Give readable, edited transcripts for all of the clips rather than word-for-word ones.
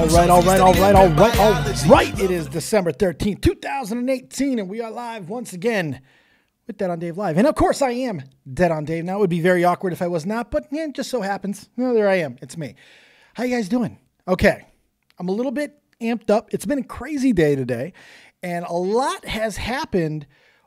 All right. It is December 13th, 2018, and we are live once again with Dead on Dave Live. And of course, I am Dead on Dave. Now, it would be very awkward if I was not, but yeah, it just so happens. No, there I am. It's me. How you guys doing? Okay. I'm a little bit amped up. It's been a crazy day today, and a lot has happened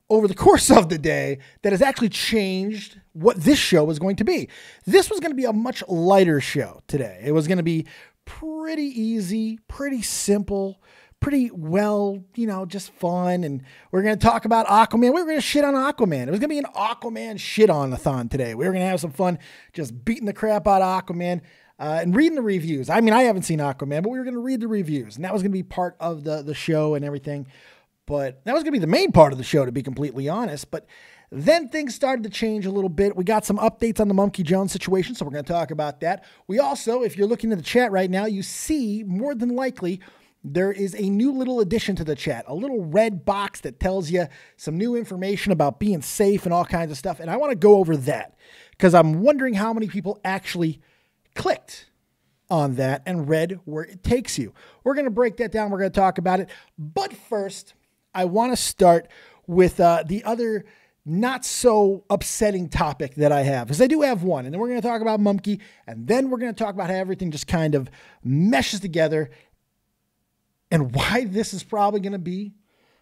over the course of the day that has actually changed what this show was going to be. This was going to be a much lighter show today. It was going to be pretty easy, pretty simple, pretty well, just fun. And we're going to talk about Aquaman. We were going to shit on Aquaman. It was going to be an Aquaman shit-on-a-thon today. We were going to have some fun just beating the crap out of Aquaman and reading the reviews. I mean, I haven't seen Aquaman, but we were going to read the reviews. And that was going to be part of the show and everything. But that was going to be the main part of the show, to be completely honest. But then things started to change a little bit. We got some updates on the Mumkey Jones situation, so we're going to talk about that. We also, if you're looking at the chat right now, you see more than likely there is a new little addition to the chat, a little red box that tells you some new information about being safe and all kinds of stuff. And I want to go over that because I'm wondering how many people actually clicked on that and read where it takes you. We're going to break that down. We're going to talk about it. But first, I want to start with the other not so upsetting topic that I have, because I do have one, and then we're going to talk about Mumkey, and then we're going to talk about how everything just kind of meshes together and why this is probably going to be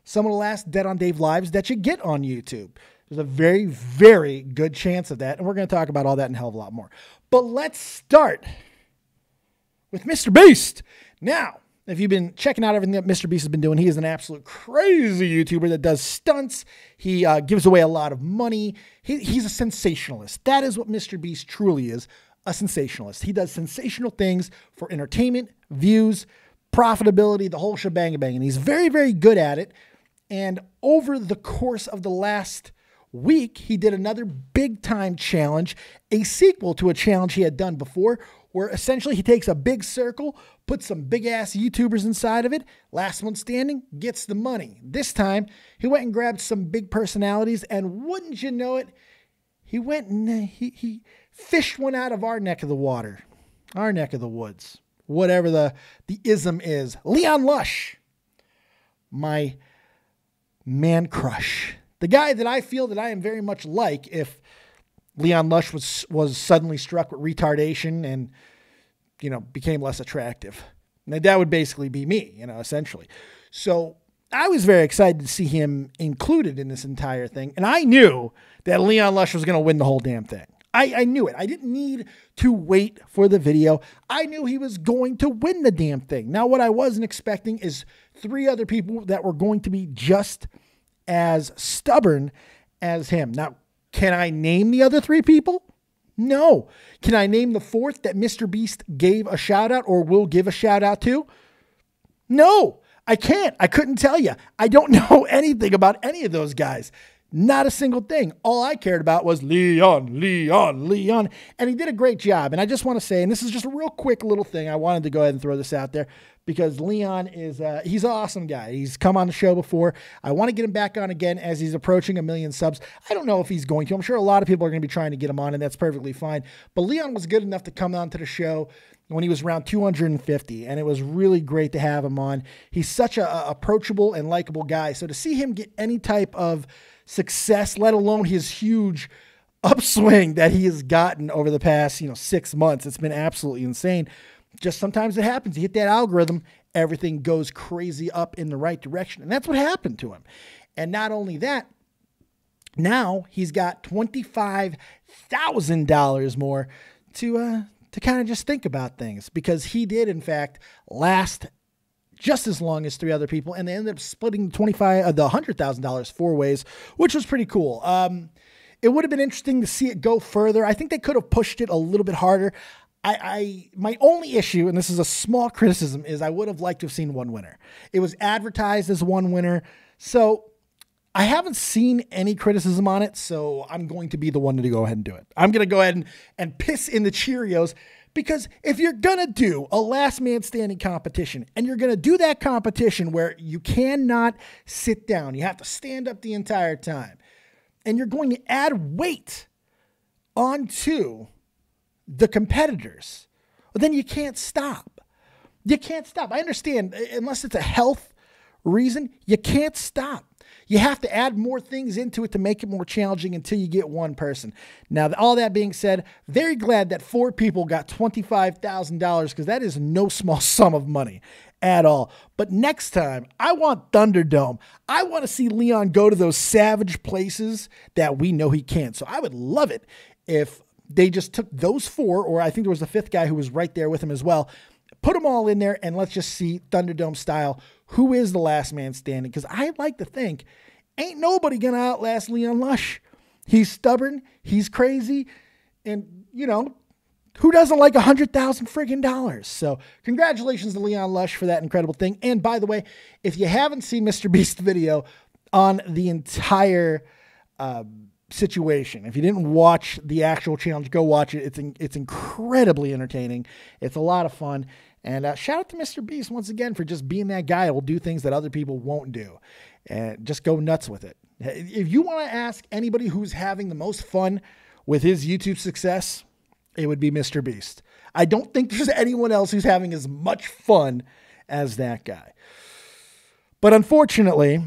some of the last Dead on Dave lives that you get on YouTube. There's a very, very good chance of that, and we're going to talk about all that and a hell of a lot more. But let's start with MrBeast. Now, if you've been checking out everything that MrBeast has been doing, he is an absolute crazy YouTuber that does stunts. He gives away a lot of money. He's a sensationalist. That is what MrBeast truly is, a sensationalist. He does sensational things for entertainment, views, profitability, the whole shebang bang. And he's very, very good at it. And over the course of the last week, he did another big time challenge, a sequel to a challenge he had done before, where essentially he takes a big circle, puts some big ass YouTubers inside of it. Last one standing gets the money. This time he went and grabbed some big personalities, and wouldn't you know it, he went and he fished one out of our neck of the water, our neck of the woods, whatever the ism is. Leon Lush, my man crush, the guy that I feel that I am very much like if Leon Lush was suddenly struck with retardation and, became less attractive. Now, that would basically be me, essentially. So I was very excited to see him included in this entire thing. And I knew that Leon Lush was going to win the whole damn thing. I knew it. I didn't need to wait for the video. I knew he was going to win the damn thing. Now, what I wasn't expecting is 3 other people that were going to be just as stubborn as him. Now, can I name the other 3 people? No. Can I name the 4th that MrBeast gave a shout out or will give a shout out to? No, I can't. I couldn't tell you. I don't know anything about any of those guys. Not a single thing. All I cared about was Leon. And he did a great job. And I just want to say, and this is just a real quick little thing, I wanted to go ahead and throw this out there because Leon is, he's an awesome guy. He's come on the show before. I want to get him back on again as he's approaching 1 million subs. I don't know if he's going to. I'm sure a lot of people are going to be trying to get him on, and that's perfectly fine. But Leon was good enough to come on to the show when he was around 250, and it was really great to have him on. He's such a approachable and likable guy. So to see him get any type of success, let alone his huge upswing that he has gotten over the past, 6 months, it's been absolutely insane. Just sometimes it happens. You hit that algorithm, everything goes crazy up in the right direction. And that's what happened to him. And not only that, now he's got $25,000 more to kind of just think about things, because he did, in fact, last just as long as 3 other people, and they ended up splitting the $100,000 4 ways, which was pretty cool. It would have been interesting to see it go further. I think they could have pushed it a little bit harder. My only issue, and this is a small criticism, is I would have liked to have seen 1 winner. It was advertised as 1 winner, so I haven't seen any criticism on it, so I'm going to be the one to go ahead and do it. I'm going to go ahead and piss in the Cheerios, because if you're going to do a last man standing competition, and you're going to do that competition where you cannot sit down, you have to stand up the entire time, and you're going to add weight onto the competitors, well, then you can't stop. You can't stop. I understand, unless it's a health reason, you can't stop. You have to add more things into it to make it more challenging until you get one person. Now, all that being said, very glad that 4 people got $25,000 because that is no small sum of money at all. But next time, I want Thunderdome. I want to see Leon go to those savage places that we know he can't. So I would love it if they just took those 4, or I think there was a 5th guy who was right there with him as well, put them all in there, and let's just see Thunderdome style who is the last man standing. Because I like to think ain't nobody going to outlast Leon Lush. He's stubborn. He's crazy. And, you know, who doesn't like $100,000 friggin' dollars? So congratulations to Leon Lush for that incredible thing. And by the way, if you haven't seen MrBeast's video on the entire situation, if you didn't watch the actual challenge, go watch it. It's incredibly entertaining. It's a lot of fun. And shout out to MrBeast once again for just being that guy who will do things that other people won't do. And just go nuts with it. If you want to ask anybody who's having the most fun with his YouTube success, it would be MrBeast. I don't think there's anyone else who's having as much fun as that guy. But unfortunately,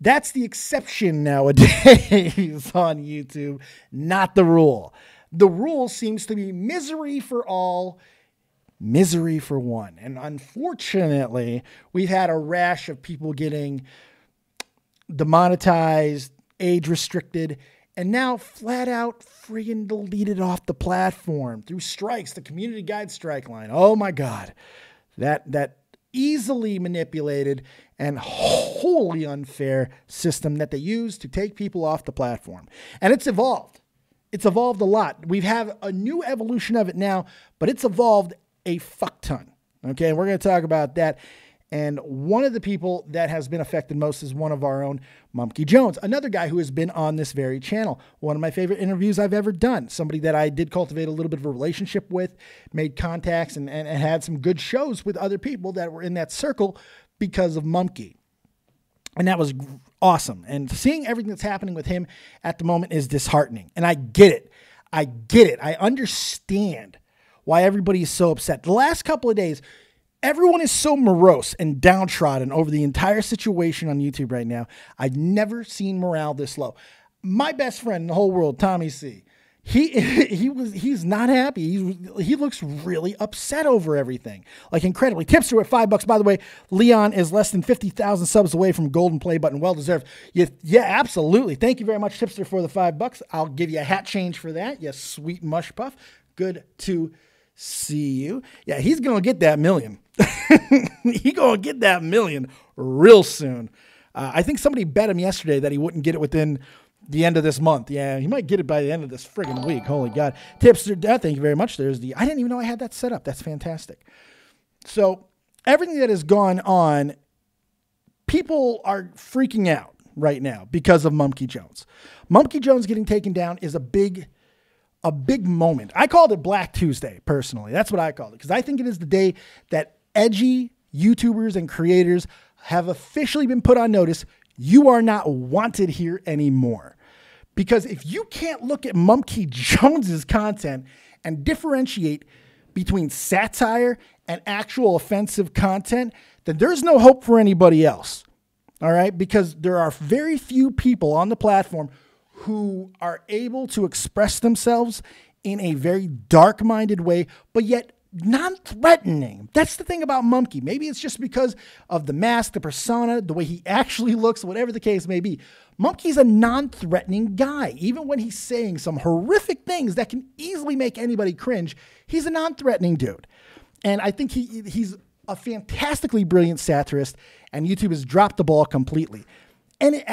that's the exception nowadays on YouTube, not the rule. The rule seems to be misery for all, misery for one. And unfortunately, we've had a rash of people getting demonetized, age restricted, and now flat out friggin' deleted off the platform through strikes, the community guide strike line. Oh my God. That easily manipulated and wholly unfair system that they use to take people off the platform. And it's evolved. It's evolved a lot. We've had a new evolution of it now, but it's evolved a fuck ton. Okay, and we're going to talk about that. And one of the people that has been affected most is one of our own, Mumkey Jones, another guy who has been on this very channel. One of my favorite interviews I've ever done. Somebody that I did cultivate a little bit of a relationship with, made contacts, and had some good shows with other people that were in that circle because of Mumkey. And that was awesome. And seeing everything that's happening with him at the moment is disheartening. And I get it. I get it. I understand why everybody is so upset. The last couple of days, everyone is so morose and downtrodden over the entire situation on YouTube right now. I've never seen morale this low. My best friend in the whole world, Tommy C, he's not happy. He looks really upset over everything. Like incredibly. Tipster at $5. By the way, Leon is less than 50,000 subs away from golden play button. Well deserved. Yeah, absolutely. Thank you very much, Tipster, for the $5. I'll give you a hat change for that. You sweet mush puff. Good to see you. Yeah, he's going to get that million. He's going to get that million real soon. I think somebody bet him yesterday that he wouldn't get it within the end of this month. Yeah, he might get it by the end of this friggin' week. Holy God. Tipster, thank you very much. I didn't even know I had that set up. That's fantastic. So everything that has gone on, people are freaking out right now because of Mumkey Jones. Mumkey Jones getting taken down is a big moment. I called it Black Tuesday, personally. That's what I called it, because I think it is the day that edgy YouTubers and creators have officially been put on notice. You are not wanted here anymore. Because if you can't look at Mumkey Jones's content and differentiate between satire and actual offensive content, then there's no hope for anybody else. All right? Because there are very few people on the platform who are able to express themselves in a very dark-minded way, but yet non-threatening. That's the thing about Mumkey. Maybe it's just because of the mask, the persona, the way he actually looks, whatever the case may be. Mumkey's a non-threatening guy. Even when he's saying some horrific things that can easily make anybody cringe, he's a non-threatening dude. And I think he's a fantastically brilliant satirist, and YouTube has dropped the ball completely. And it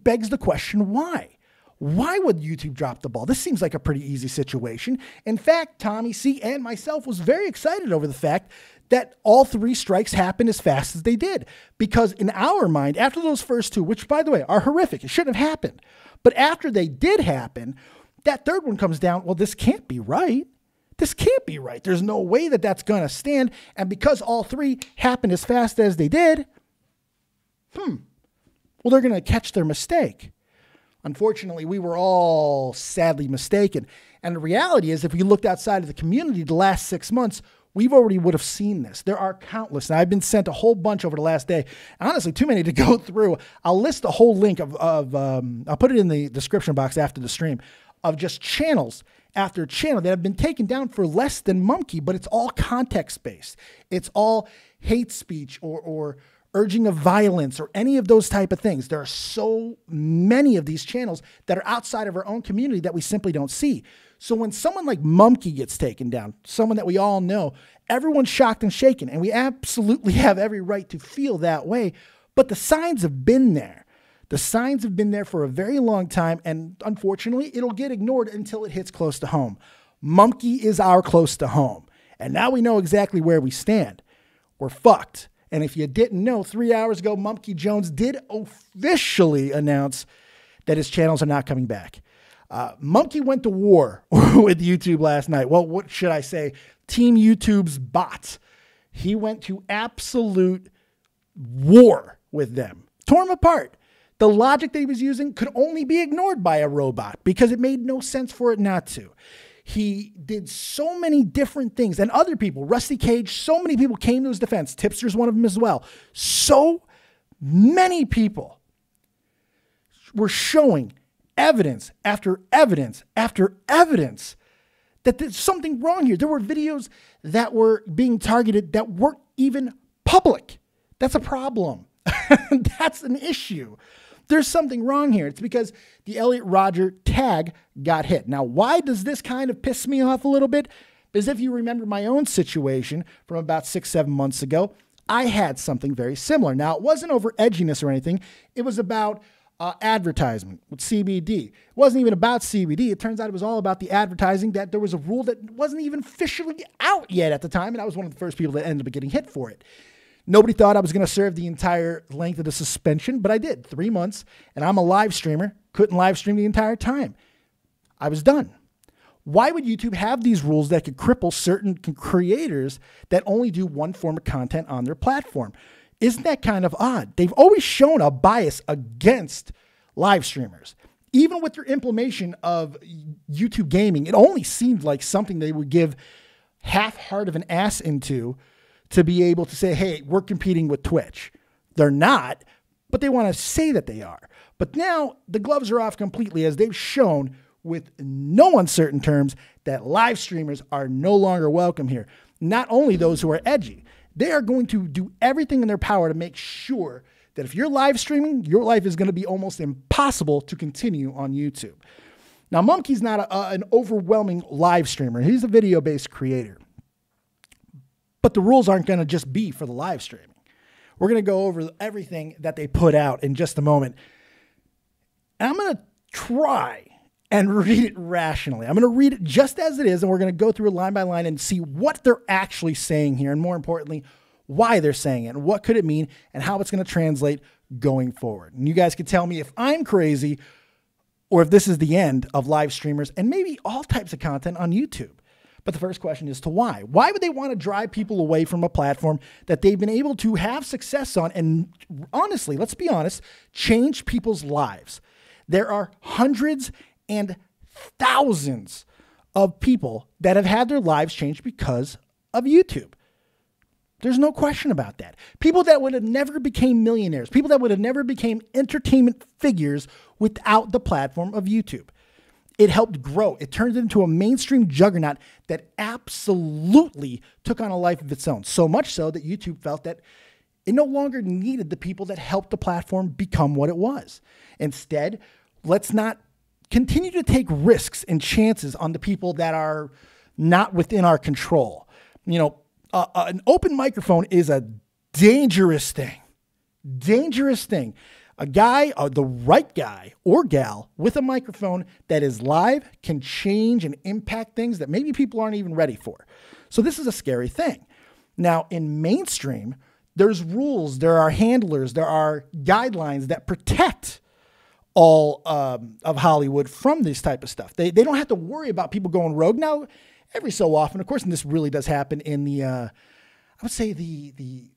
begs the question, why? Why would YouTube drop the ball? This seems like a pretty easy situation. In fact, Tommy C and myself was very excited over the fact that all 3 strikes happened as fast as they did. Because in our mind, after those first 2, which by the way are horrific, it shouldn't have happened. But after they did happen, that third one comes down, well, this can't be right. This can't be right. There's no way that that's going to stand. And because all 3 happened as fast as they did, well, they're going to catch their mistake. Unfortunately, we were all sadly mistaken. And the reality is, if we looked outside of the community the last 6 months, we've already would have seen this. There are countless. And I've been sent a whole bunch over the last day. Honestly, too many to go through. I'll list a whole link of I'll put it in the description box after the stream, of just channels after channel that have been taken down for less than Mumkey, but it's all context-based. It's all hate speech or urging of violence or any of those type of things. There are so many of these channels that are outside of our own community that we simply don't see. So when someone like Mumkey gets taken down, someone that we all know, everyone's shocked and shaken, and we absolutely have every right to feel that way. But the signs have been there. The signs have been there for a very long time, and unfortunately, it'll get ignored until it hits close to home. Mumkey is our close to home, and now we know exactly where we stand. We're fucked. And if you didn't know, 3 hours ago, Mumkey Jones did officially announce that his channels are not coming back. Mumkey went to war with YouTube last night. Well, what should I say? Team YouTube's bots. He went to absolute war with them. Tore them apart. The logic that he was using could only be ignored by a robot because it made no sense for it not to. He did so many different things, and other people, Rusty Cage, so many people came to his defense. Tipster's one of them as well. So many people were showing evidence after evidence after evidence that there's something wrong here. There were videos that were being targeted that weren't even public. That's a problem. That's an issue. There's something wrong here. It's because the Elliot Rodger tag got hit. Now, why does this kind of piss me off a little bit? Because if you remember my own situation from about 6-7 months ago, I had something very similar. Now, it wasn't over edginess or anything. It was about advertisement with CBD. It wasn't even about CBD. It turns out it was all about the advertising, that there was a rule that wasn't even officially out yet at the time, and I was one of the first people that ended up getting hit for it. Nobody thought I was going to serve the entire length of the suspension, but I did. 3 months, and I'm a live streamer. Couldn't live stream the entire time. I was done. Why would YouTube have these rules that could cripple certain creators that only do one form of content on their platform? Isn't that kind of odd? They've always shown a bias against live streamers. Even with their implementation of YouTube gaming, it only seemed like something they would give half-heart of an ass into to be able to say, hey, we're competing with Twitch. They're not, but they want to say that they are. But now the gloves are off completely, as they've shown with no uncertain terms that live streamers are no longer welcome here. Not only those who are edgy, they are going to do everything in their power to make sure that if you're live streaming, your life is going to be almost impossible to continue on YouTube. Now, Mumkey's not an overwhelming live streamer. He's a video-based creator. But the rules aren't going to just be for the live streaming. We're going to go over everything that they put out in just a moment. And I'm going to try and read it rationally. I'm going to read it just as it is, and we're going to go through it line by line and see what they're actually saying here, and more importantly, why they're saying it, and what could it mean, and how it's going to translate going forward. And you guys can tell me if I'm crazy or if this is the end of live streamers and maybe all types of content on YouTube. But the first question is to why? Why would they want to drive people away from a platform that they've been able to have success on and honestly, let's be honest, change people's lives? There are hundreds and thousands of people that have had their lives changed because of YouTube. There's no question about that. People that would have never became millionaires, people that would have never became entertainment figures without the platform of YouTube. It helped grow. It turned it into a mainstream juggernaut that absolutely took on a life of its own. So much so that YouTube felt that it no longer needed the people that helped the platform become what it was. Instead, let's not continue to take risks and chances on the people that are not within our control. You know, an open microphone is a dangerous thing. Dangerous thing. A guy, the right guy or gal with a microphone that is live can change and impact things that maybe people aren't even ready for. So this is a scary thing. Now, in mainstream, there's rules, there are handlers, there are guidelines that protect all of Hollywood from this type of stuff. They don't have to worry about people going rogue. Now, every so often, of course, and this really does happen in the, I would say the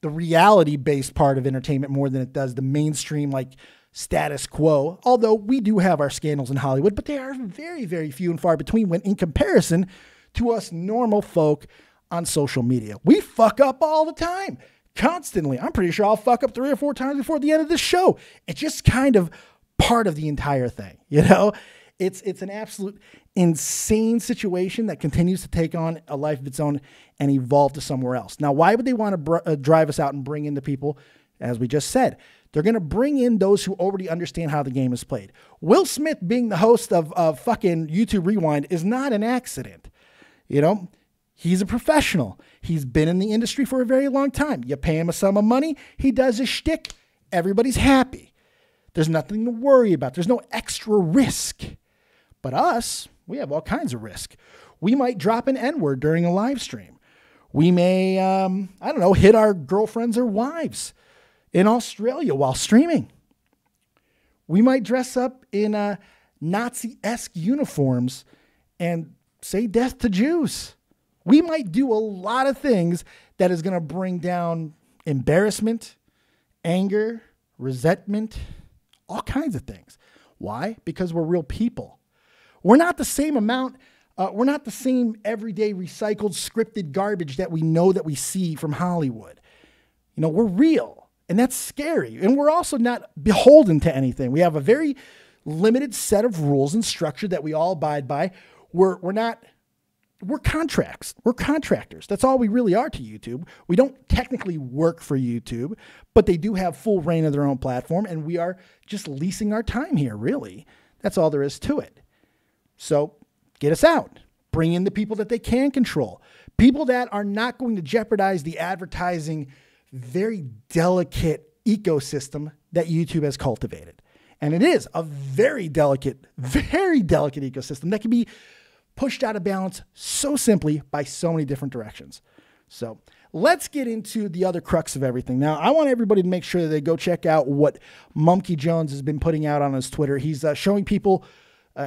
reality-based part of entertainment more than it does the mainstream, like status quo, although we do have our scandals in Hollywood, but they are very, very few and far between when in comparison to us normal folk on social media. We fuck up all the time, constantly. I'm pretty sure I'll fuck up 3 or 4 times before the end of this show. It's just kind of part of the entire thing, you know? It's an absolute insane situation that continues to take on a life of its own and evolve to somewhere else. Now, why would they want to drive us out and bring in the people? As we just said, they're going to bring in those who already understand how the game is played. Will Smith being the host of fucking YouTube Rewind is not an accident. You know, he's a professional. He's been in the industry for a very long time. You pay him a sum of money, he does his shtick, everybody's happy. There's nothing to worry about. There's no extra risk. But us, we have all kinds of risk. We might drop an N-word during a live stream. We may, I don't know, hit our girlfriends or wives in Australia while streaming. We might dress up in Nazi-esque uniforms and say death to Jews. We might do a lot of things that is going to bring down embarrassment, anger, resentment, all kinds of things. Why? Because we're real people. We're not the same amount. We're not the same everyday recycled scripted garbage that we know that we see from Hollywood. You know, we're real, and that's scary. And we're also not beholden to anything. We have a very limited set of rules and structure that we all abide by. We're contracts. We're contractors. That's all we really are to YouTube. We don't technically work for YouTube, but they do have full reign of their own platform, and we are just leasing our time here, really. That's all there is to it. So get us out. Bring in the people that they can control. People that are not going to jeopardize the advertising, very delicate ecosystem that YouTube has cultivated. And it is a very delicate ecosystem that can be pushed out of balance so simply by so many different directions. So let's get into the other crux of everything. Now, I want everybody to make sure that they go check out what Mumkey Jones has been putting out on his Twitter. He's showing people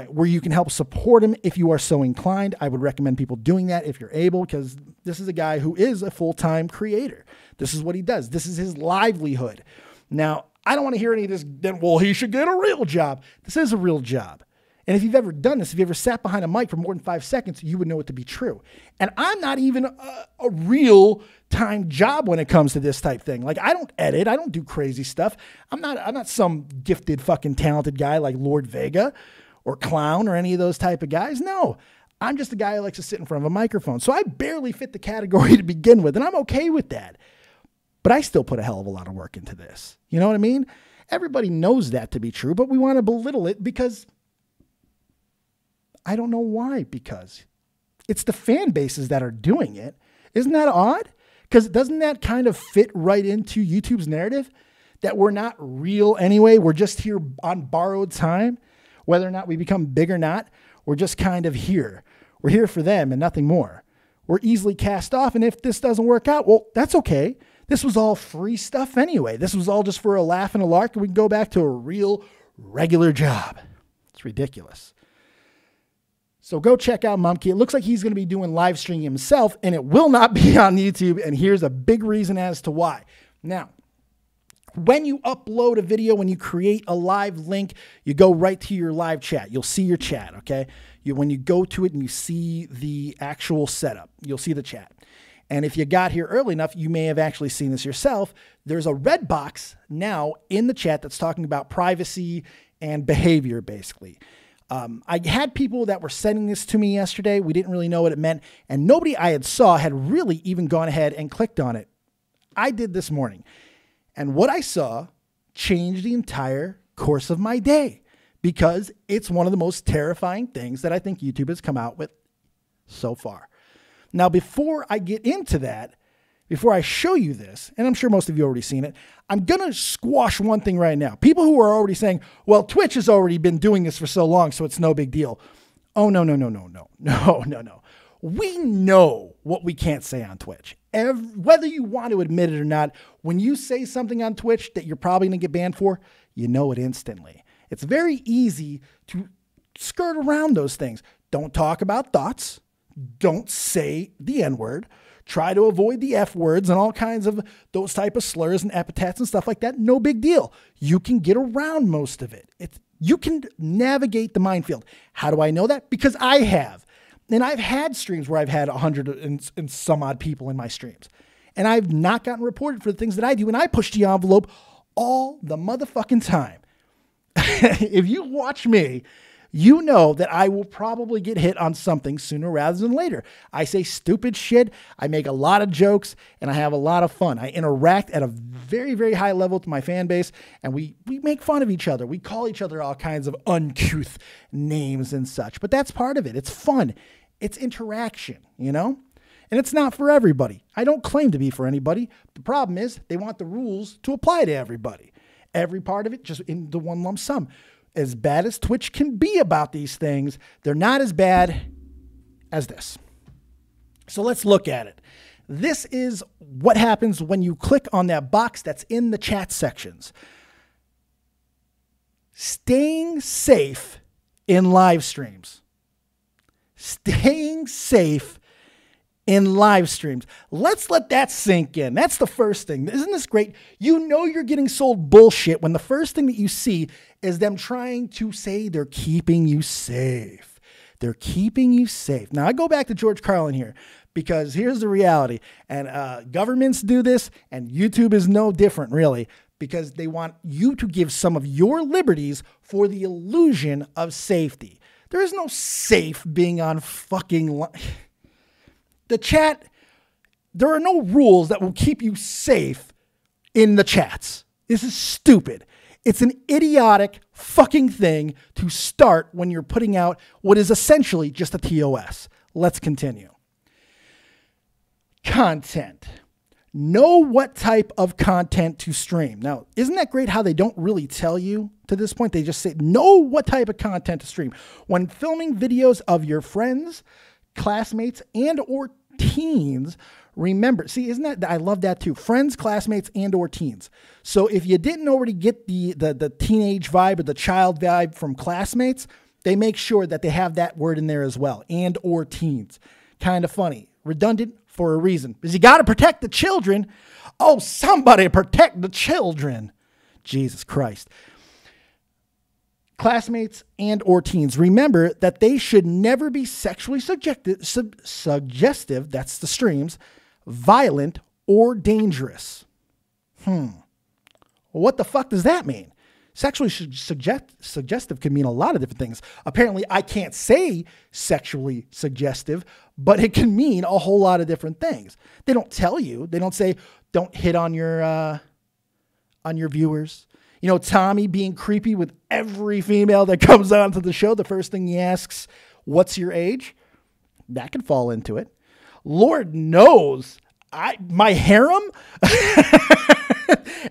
where you can help support him if you are so inclined. I would recommend people doing that if you're able, because this is a guy who is a full-time creator. This is what he does. This is his livelihood. Now, I don't want to hear any of this, then, well, he should get a real job. This is a real job. And if you've ever done this, if you ever sat behind a mic for more than 5 seconds, you would know it to be true. And I'm not even a real-time job when it comes to this type thing. Like, I don't edit. I don't do crazy stuff. I'm not some gifted fucking talented guy like Lord Vega or Clown or any of those type of guys. No, I'm just a guy who likes to sit in front of a microphone. So I barely fit the category to begin with, and I'm okay with that. But I still put a hell of a lot of work into this. You know what I mean? Everybody knows that to be true, but we want to belittle it because I don't know why, because it's the fan bases that are doing it. Isn't that odd? Because doesn't that kind of fit right into YouTube's narrative that we're not real anyway? We're just here on borrowed time. Whether or not we become big or not, we're just kind of here. We're here for them and nothing more. We're easily cast off, and if this doesn't work out, well, that's okay. This was all free stuff anyway. This was all just for a laugh and a lark, and we can go back to a real, regular job. It's ridiculous. So go check out Mumkey. It looks like he's going to be doing live streaming himself, and it will not be on YouTube, and here's a big reason as to why. Now, when you upload a video, when you create a live link, you go right to your live chat. You'll see your chat, okay? When you go to it and you see the actual setup, you'll see the chat. And if you got here early enough, you may have actually seen this yourself. There's a red box now in the chat that's talking about privacy and behavior, basically. I had people that were sending this to me yesterday. We didn't really know what it meant, and nobody I had saw had really even gone ahead and clicked on it. I did this morning. And what I saw changed the entire course of my day because it's one of the most terrifying things that I think YouTube has come out with so far. Now, before I get into that, before I show you this, and I'm sure most of you already seen it, I'm going to squash one thing right now. People who are already saying, well, Twitch has already been doing this for so long, so it's no big deal. Oh, no. We know what we can't say on Twitch. Whether you want to admit it or not, when you say something on Twitch that you're probably going to get banned for, you know it instantly. It's very easy to skirt around those things. Don't talk about thoughts. don't say the N-word. Try to avoid the F words and all kinds of those type of slurs and epithets and stuff like that. No big deal. You can get around most of it. You can navigate the minefield. How do I know that? Because I have. And I've had streams where I've had 100 and some odd people in my streams. And I've not gotten reported for the things that I do. And I push the envelope all the motherfucking time. If you watch me, you know that I will probably get hit on something sooner rather than later. I say stupid shit. I make a lot of jokes and I have a lot of fun. I interact at a very, very high level to my fan base, and we make fun of each other. We call each other all kinds of uncouth names and such, but that's part of it. It's fun. It's interaction, you know? And it's not for everybody. I don't claim to be for anybody. The problem is they want the rules to apply to everybody. Every part of it just into one lump sum. As bad as Twitch can be about these things, they're not as bad as this. So let's look at it. This is what happens when you click on that box that's in the chat sections. Staying safe in live streams. Staying safe in live streams. Let's let that sink in. That's the first thing. Isn't this great? You know you're getting sold bullshit when the first thing that you see is them trying to say they're keeping you safe. They're keeping you safe. Now, I go back to George Carlin here because here's the reality. And governments do this, and YouTube is no different, really, because they want you to give some of your liberties for the illusion of safety. There is no safe being on fucking... The chat, there are no rules that will keep you safe in the chats. This is stupid. It's an idiotic fucking thing to start when you're putting out what is essentially just a TOS. Let's continue. Content. Know what type of content to stream. Now, isn't that great how they don't really tell you to this point? They just say, know what type of content to stream. When filming videos of your friends, classmates, and or teens, remember, see, isn't that, I love that too. Friends, classmates, and or teens. So if you didn't already get the teenage vibe or the child vibe from classmates, they make sure that they have that word in there as well, and or teens. Kind of funny. Redundant for a reason. Because you got to protect the children. Oh, somebody protect the children. Jesus Christ. Classmates and or teens, remember that they should never be sexually suggestive, that's the streams, violent, or dangerous. Well, what the fuck does that mean? Sexually suggestive can mean a lot of different things. Apparently, I can't say sexually suggestive, but it can mean a whole lot of different things. They don't tell you. They don't say, don't hit on your viewers. You know, Tommy being creepy with every female that comes onto the show. The first thing he asks, what's your age? That can fall into it. Lord knows, my harem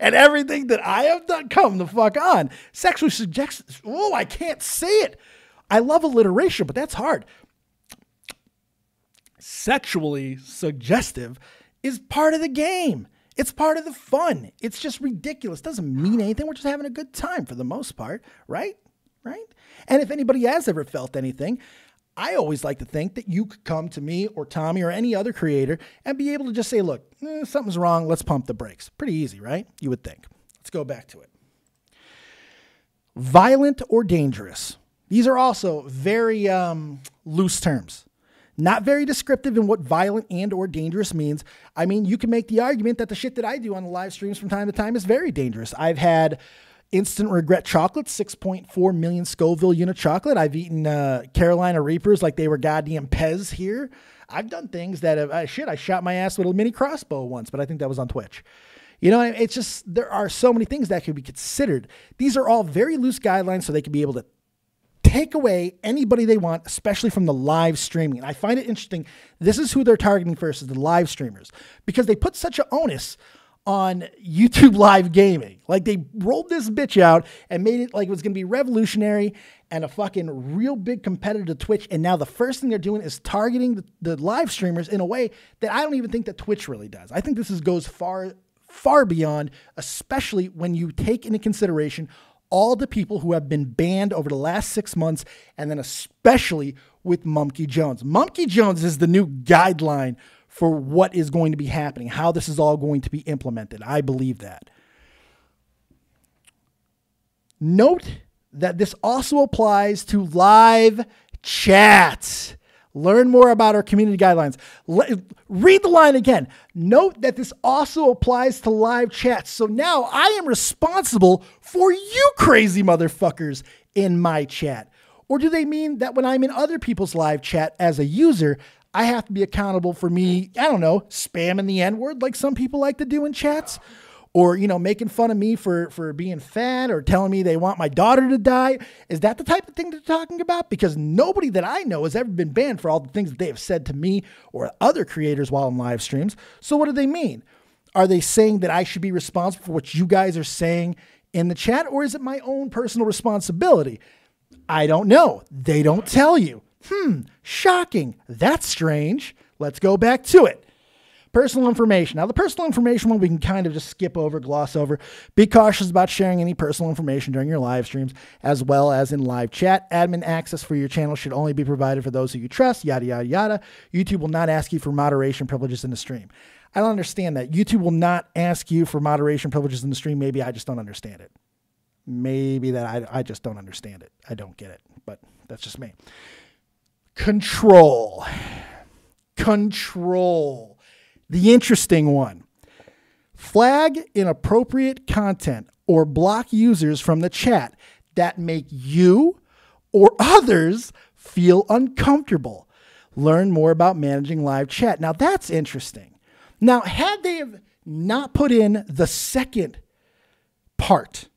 and everything that I have done, come the fuck on. Sexually suggestive. Oh, I can't say it. I love alliteration, but that's hard. Sexually suggestive is part of the game. It's part of the fun. It's just ridiculous. It doesn't mean anything. We're just having a good time for the most part, right? Right? And if anybody has ever felt anything, I always like to think that you could come to me or Tommy or any other creator and be able to just say, look, something's wrong. Let's pump the brakes. Pretty easy, right? You would think. Let's go back to it. Violent or dangerous. These are also very loose terms. Not very descriptive in what violent and or dangerous means. I mean, you can make the argument that the shit that I do on the live streams from time to time is very dangerous. I've had instant regret chocolate, 6.4 million Scoville unit chocolate. I've eaten Carolina Reapers like they were goddamn Pez here. I've done things that I shot my ass with a mini crossbow once, but I think that was on Twitch. You know, it's just, there are so many things that could be considered. These are all very loose guidelines so they can be able to take away anybody they want, especially from the live streaming. And I find it interesting. This is who they're targeting first, is the live streamers, because they put such an onus on YouTube live gaming. Like they rolled this bitch out and made it like it was going to be revolutionary and a fucking real big competitor to Twitch. And now the first thing they're doing is targeting the live streamers in a way that I don't even think that Twitch really does. I think this goes far, far beyond, especially when you take into consideration all the people who have been banned over the last 6 months, and then especially with Mumkey Jones. Mumkey Jones is the new guideline for what is going to be happening, how this is all going to be implemented. I believe that. Note that this also applies to live chats. Learn more about our community guidelines. Read the line again. Note that this also applies to live chats. So now I am responsible for you crazy motherfuckers in my chat. Or do they mean that when I'm in other people's live chat as a user, I have to be accountable for me, I don't know, spamming the N-word like some people like to do in chats? Or, you know, making fun of me for being fat, or telling me they want my daughter to die? Is that the type of thing they're talking about? Because nobody that I know has ever been banned for all the things that they have said to me or other creators while in live streams. So what do they mean? Are they saying that I should be responsible for what you guys are saying in the chat? Or is it my own personal responsibility? I don't know. They don't tell you. Shocking. That's strange. Let's go back to it. Personal information. Now, the personal information one we can kind of just skip over, gloss over. Be cautious about sharing any personal information during your live streams, as well as in live chat. Admin access for your channel should only be provided for those who you trust, yada, yada, yada. YouTube will not ask you for moderation privileges in the stream. I don't understand that. YouTube will not ask you for moderation privileges in the stream. Maybe I just don't understand it. Maybe that I just don't understand it. I don't get it, but that's just me. Control. Control. The interesting one. Flag inappropriate content or block users from the chat that make you or others feel uncomfortable. Learn more about managing live chat. Now that's interesting. Now, had they have not put in the second part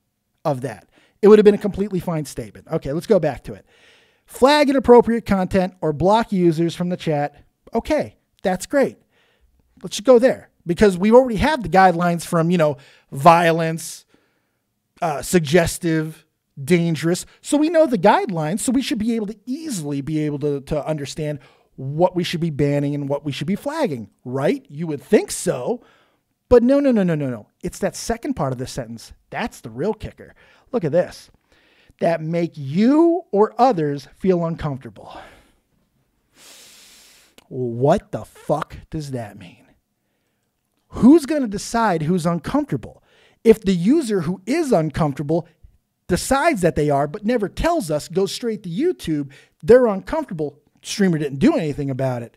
of that, it would have been a completely fine statement. Okay, let's go back to it. Flag inappropriate content or block users from the chat. Okay, that's great. Let's just go there, because we already have the guidelines from, you know, violence, suggestive, dangerous. So we know the guidelines. So we should be able to easily be able to understand what we should be banning and what we should be flagging, right? You would think so, but no. It's that second part of this sentence. That's the real kicker. Look at this. That make you or others feel uncomfortable. What the fuck does that mean? Who's going to decide who's uncomfortable? If the user who is uncomfortable decides that they are, but never tells us, goes straight to YouTube, they're uncomfortable, streamer didn't do anything about it.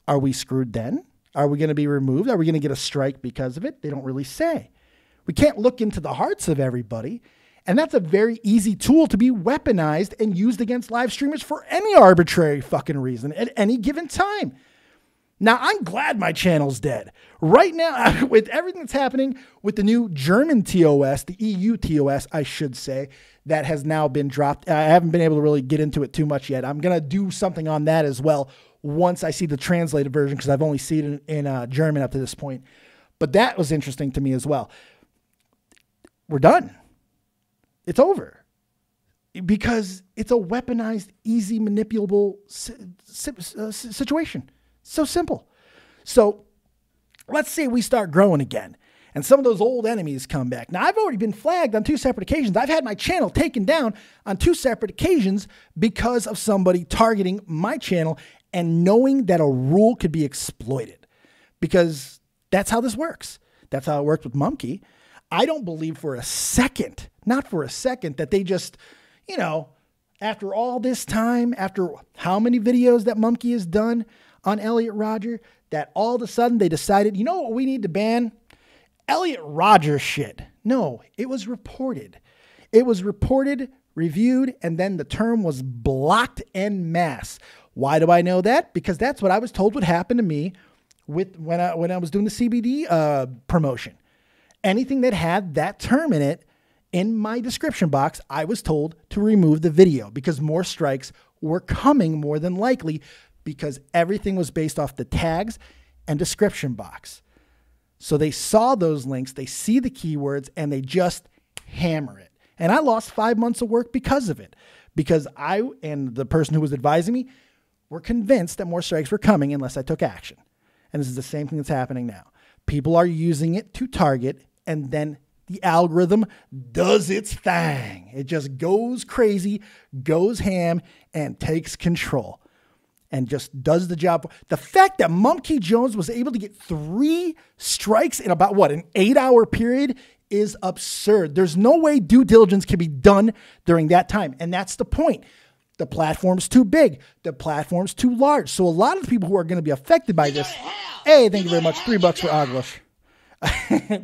Are we screwed then? Are we going to be removed? Are we going to get a strike because of it? They don't really say. We can't look into the hearts of everybody. And that's a very easy tool to be weaponized and used against live streamers for any arbitrary fucking reason at any given time. Now, I'm glad my channel's dead. Right now, with everything that's happening with the new German TOS, the EU TOS, I should say, that has now been dropped. I haven't been able to really get into it too much yet. I'm going to do something on that as well once I see the translated version, because I've only seen it in German up to this point. But that was interesting to me as well. We're done. It's over. Because it's a weaponized, easy, manipulable situation. So simple. So let's say we start growing again and some of those old enemies come back. Now, I've already been flagged on 2 separate occasions. I've had my channel taken down on 2 separate occasions because of somebody targeting my channel and knowing that a rule could be exploited, because that's how this works. That's how it worked with Mumkey. I don't believe for a second, not for a second, that they just, you know, after all this time, after how many videos that Mumkey has done on Elliot Rodger, that all of a sudden they decided, you know what we need to ban? Elliot Rodger shit. No, it was reported. It was reported, reviewed, and then the term was blocked en masse. Why do I know that? Because that's what I was told would happen to me with when I was doing the CBD promotion. Anything that had that term in it, in my description box, I was told to remove the video because more strikes were coming more than likely, because everything was based off the tags and description box. So they saw those links, they see the keywords, and they just hammer it. And I lost 5 months of work because of it, because I and the person who was advising me were convinced that more strikes were coming unless I took action. And this is the same thing that's happening now. People are using it to target and then the algorithm does its thing. It just goes crazy, goes ham, and takes control. And just does the job. The fact that Mumkey Jones was able to get 3 strikes in about, what, an 8-hour period is absurd. There's no way due diligence can be done during that time. And that's the point. The platform's too big. The platform's too large. So a lot of the people who are going to be affected by this. Hey, thank you very much. $3 for Oglish.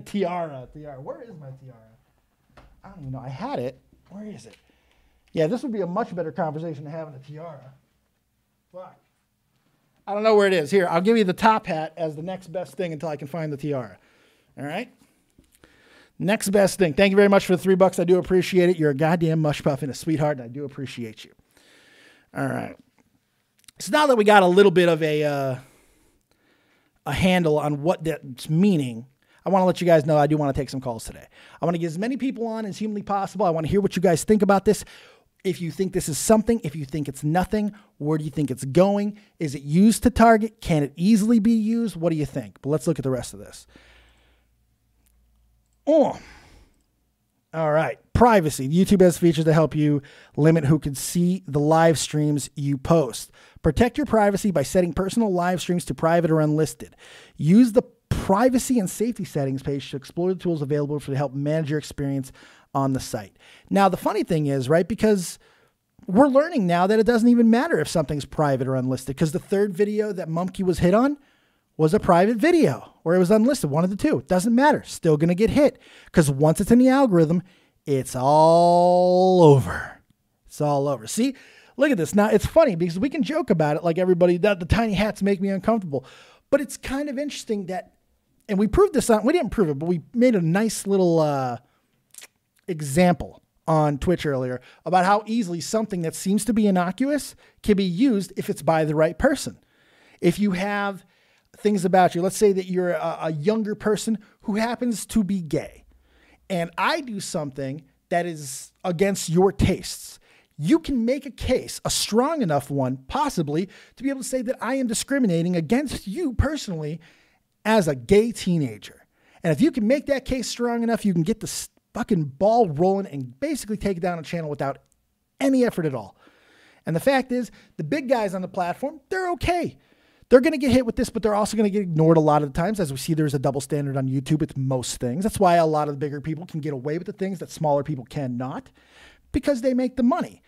Tiara. Where is my tiara? I don't even know. I had it. Where is it? Yeah, this would be a much better conversation than having a tiara. Fuck. I don't know where it is. Here, I'll give you the top hat as the next best thing until I can find the tiara. All right? Next best thing. Thank you very much for the $3. I do appreciate it. You're a goddamn mush puff and a sweetheart, and I do appreciate you. All right. So now that we got a little bit of a handle on what that's meaning, I want to let you guys know I do want to take some calls today. I want to get as many people on as humanly possible. I want to hear what you guys think about this. If you think this is something, if you think it's nothing, where do you think it's going? Is it used to target? Can it easily be used? What do you think? But let's look at the rest of this. Oh, all right. Privacy. YouTube has features to help you limit who can see the live streams you post. Protect your privacy by setting personal live streams to private or unlisted. Use the privacy and safety settings page to explore the tools available to help manage your experience on the site. Now, the funny thing is, right, because we're learning now that it doesn't even matter if something's private or unlisted, because the third video that Mumkey was hit on was a private video or it was unlisted, one of the two. It doesn't matter. Still going to get hit because once it's in the algorithm, it's all over. It's all over. See, look at this. Now, it's funny because we can joke about it like everybody does. The tiny hats make me uncomfortable. But it's kind of interesting that, and we proved this on, we didn't prove it, but we made a nice little example on Twitch earlier about how easily something that seems to be innocuous can be used if it's by the right person. If you have things about you, let's say that you're a younger person who happens to be gay, and I do something that is against your tastes, you can make a case, a strong enough one, possibly, to be able to say that I am discriminating against you personally as a gay teenager. And if you can make that case strong enough, you can get the fucking ball rolling and basically take down a channel without any effort at all. And the fact is, the big guys on the platform, they're okay. They're going to get hit with this, but they're also going to get ignored a lot of the times. As we see, there's a double standard on YouTube with most things. That's why a lot of the bigger people can get away with the things that smaller people cannot, because they make the money.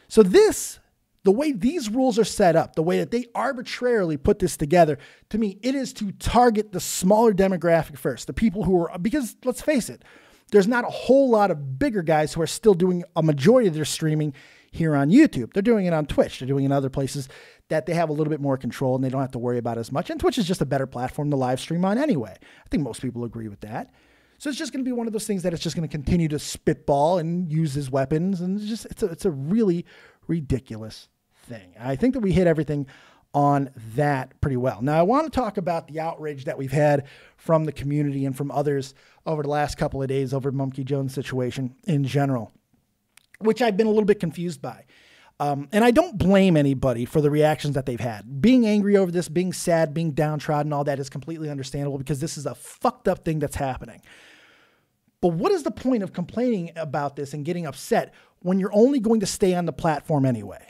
So this, the way these rules are set up, the way that they arbitrarily put this together, to me, it is to target the smaller demographic first. The people who are, because let's face it, there's not a whole lot of bigger guys who are still doing a majority of their streaming here on YouTube. They're doing it on Twitch. They're doing it in other places that they have a little bit more control and they don't have to worry about as much. And Twitch is just a better platform to live stream on anyway. I think most people agree with that. So it's just going to be one of those things that it's just going to continue to spitball and use as weapons. And it's a really ridiculous thing. I think that we hit everything on that pretty well. Now, I want to talk about the outrage that we've had from the community and from others over the last couple of days over Mumkey Jones' situation in general, which I've been a little bit confused by. And I don't blame anybody for the reactions that they've had. Being angry over this, being sad, being downtrodden, all that is completely understandable because this is a fucked up thing that's happening. But what is the point of complaining about this and getting upset when you're only going to stay on the platform anyway?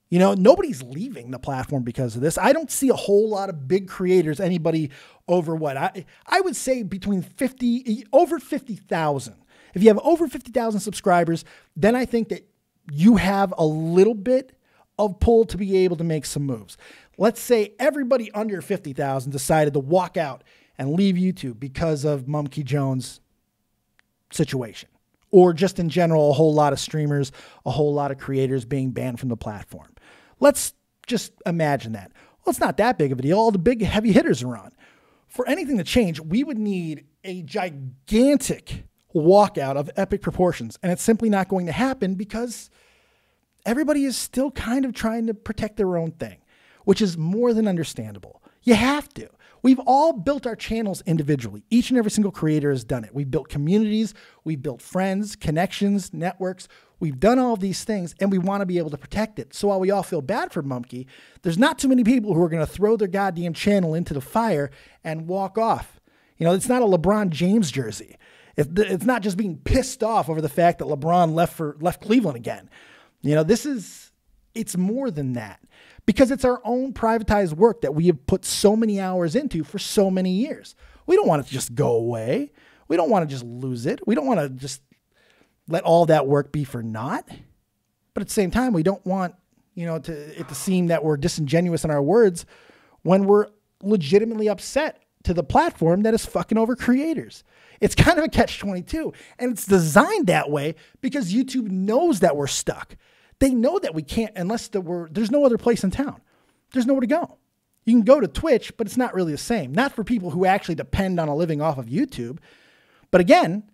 You know, nobody's leaving the platform because of this. I don't see a whole lot of big creators, anybody over what? I would say between over 50,000. If you have over 50,000 subscribers, then I think that you have a little bit of pull to be able to make some moves. Let's say everybody under 50,000 decided to walk out and leave YouTube because of Mumkey Jones' situation. Or just in general, a whole lot of streamers, a whole lot of creators being banned from the platform. Let's just imagine that. Well, it's not that big of a deal. All the big heavy hitters are on. For anything to change, we would need a gigantic walkout of epic proportions. And it's simply not going to happen because everybody is still kind of trying to protect their own thing, which is more than understandable. You have to. We've all built our channels individually. Each and every single creator has done it. We've built communities, we've built friends, connections, networks. We've done all of these things and we want to be able to protect it. So while we all feel bad for Mumkey, there's not too many people who are going to throw their goddamn channel into the fire and walk off. You know, it's not a LeBron James jersey. It's not just being pissed off over the fact that LeBron left Cleveland again. You know, it's more than that, because it's our own privatized work that we have put so many hours into for so many years. We don't want it to just go away. We don't want to just lose it. We don't want to just let all that work be for naught. But at the same time, we don't want, you know, it to seem that we're disingenuous in our words when we're legitimately upset to the platform that is fucking over creators. It's kind of a catch-22, and it's designed that way because YouTube knows that we're stuck. They know that we can't, unless there's no other place in town. There's nowhere to go. You can go to Twitch, but it's not really the same. Not for people who actually depend on a living off of YouTube. But again,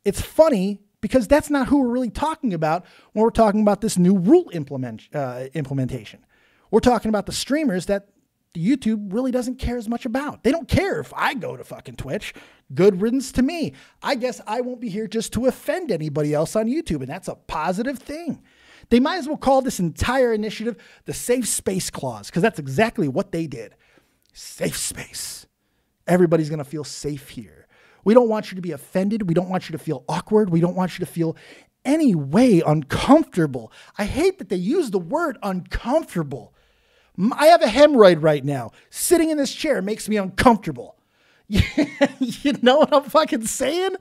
it's funny because that's not who we're really talking about when we're talking about this new rule implementation. We're talking about the streamers that YouTube really doesn't care as much about. They don't care if I go to fucking Twitch. Good riddance to me. I guess I won't be here just to offend anybody else on YouTube, and that's a positive thing. They might as well call this entire initiative the Safe Space Clause, because that's exactly what they did. Safe space. Everybody's going to feel safe here. We don't want you to be offended. We don't want you to feel awkward. We don't want you to feel any way uncomfortable. I hate that they use the word uncomfortable. I have a hemorrhoid right now. Sitting in this chair makes me uncomfortable. You know what I'm fucking saying?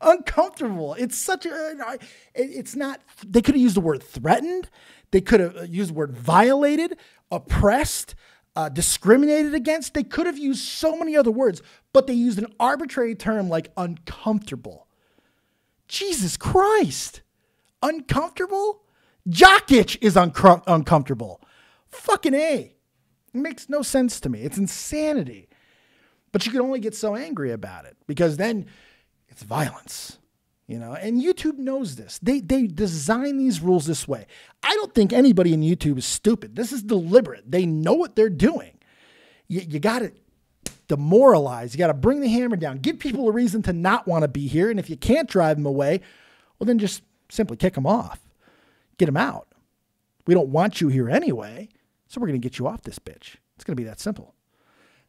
Uncomfortable. It's such a, it's not, they could have used the word threatened. They could have used the word violated, oppressed, discriminated against. They could have used so many other words, but they used an arbitrary term like uncomfortable. Jesus Christ. Uncomfortable? Jock itch is uncomfortable. Fucking A. It makes no sense to me. It's insanity. But you can only get so angry about it because then it's violence, you know, and YouTube knows this. They design these rules this way. I don't think anybody in YouTube is stupid. This is deliberate. They know what they're doing. You got to demoralize. You got to bring the hammer down. Give people a reason to not want to be here. And if you can't drive them away, well, then just simply kick them off. Get them out. We don't want you here anyway, so we're going to get you off this bitch. It's going to be that simple.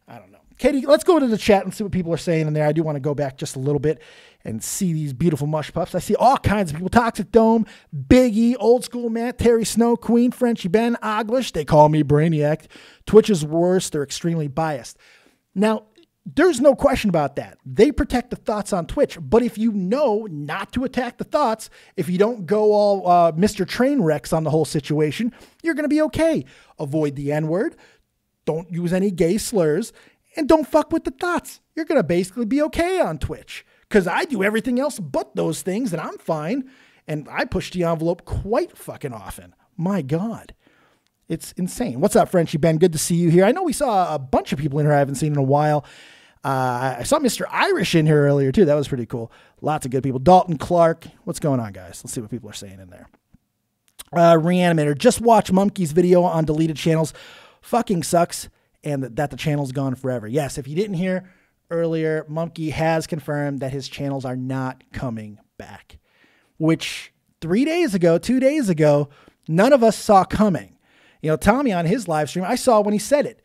I don't know. Katie, let's go into the chat and see what people are saying in there. I do want to go back just a little bit and see these beautiful mush pups. I see all kinds of people. Toxic Dome, Biggie, Old School Matt, Terry Snow, Queen, Frenchie Ben, Oglish. They call me Brainiac. Twitch is worse. They're extremely biased. Now, there's no question about that. They protect the thoughts on Twitch. But if you know not to attack the thoughts, if you don't go all Mr. Trainwrecks on the whole situation, you're going to be okay. Avoid the N-word. Don't use any gay slurs. And don't fuck with the thoughts. You're going to basically be okay on Twitch. Because I do everything else but those things, and I'm fine. And I push the envelope quite fucking often. My God. It's insane. What's up, Frenchie Ben? Good to see you here. I know we saw a bunch of people in here I haven't seen in a while. I saw Mr. Irish in here earlier, too. That was pretty cool. Lots of good people. Dalton Clark. What's going on, guys? Let's see what people are saying in there. Reanimator. Just watch Mumkey's video on deleted channels. Fucking sucks. And that the channel's gone forever. Yes, if you didn't hear earlier, Mumkey has confirmed that his channels are not coming back. Which 2 days ago, none of us saw coming. You know, Tommy on his live stream, I saw when he said it.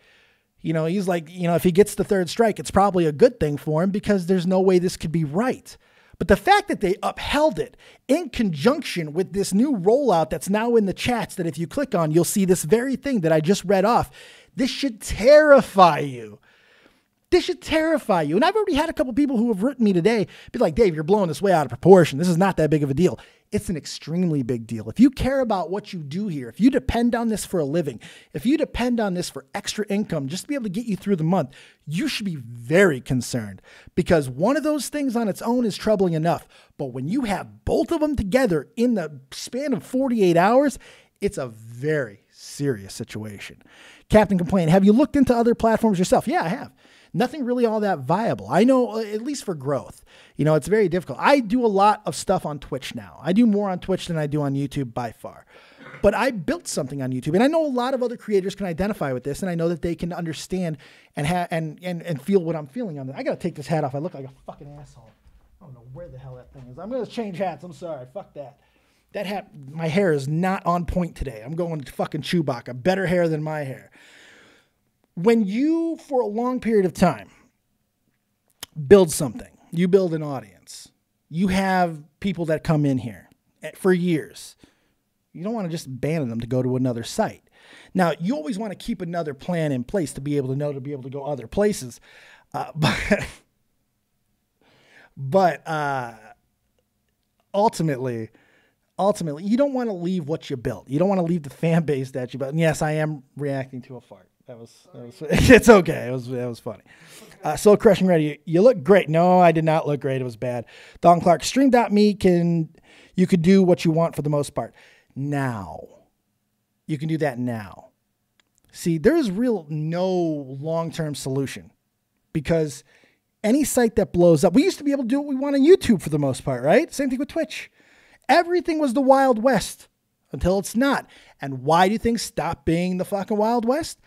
You know, he's like, you know, if he gets the third strike, it's probably a good thing for him because there's no way this could be right. But the fact that they upheld it in conjunction with this new rollout that's now in the chats that if you click on, you'll see this very thing that I just read off. This should terrify you. This should terrify you. And I've already had a couple people who have written me today be like, Dave, you're blowing this way out of proportion. This is not that big of a deal. It's an extremely big deal. If you care about what you do here, if you depend on this for a living, if you depend on this for extra income just to be able to get you through the month, you should be very concerned because one of those things on its own is troubling enough. But when you have both of them together in the span of 48 hours, it's a very serious situation. Captain Complaint, have you looked into other platforms yourself? Yeah, I have. Nothing really all that viable. I know, at least for growth, you know, it's very difficult. I do a lot of stuff on Twitch now. I do more on Twitch than I do on YouTube by far. But I built something on YouTube, and I know a lot of other creators can identify with this, and I know that they can understand and feel what I'm feeling on this. I got to take this hat off. I look like a fucking asshole. I don't know where the hell that thing is. I'm going to change hats. I'm sorry. Fuck that. That hat, my hair is not on point today. I'm going to fucking Chewbacca. Better hair than my hair. When you, for a long period of time, build something, you build an audience, You have people that come in here for years. You don't want to just abandon them to go to another site. Now, you always want to keep another plan in place to be able to know to be able to go other places. But ultimately, you don't want to leave what you built. You don't want to leave the fan base that you built. And yes, I am reacting to a fart. That was it's okay. It was funny. Soul Crushing Ready, you look great. No, I did not look great. It was bad. Don Clark, stream.me you could do what you want for the most part. Now, you can do that now. See, there is no long-term solution because any site that blows up, we used to be able to do what we want on YouTube for the most part, right? Same thing with Twitch. Everything was the Wild West until it's not. And why do things stop being the fucking Wild West?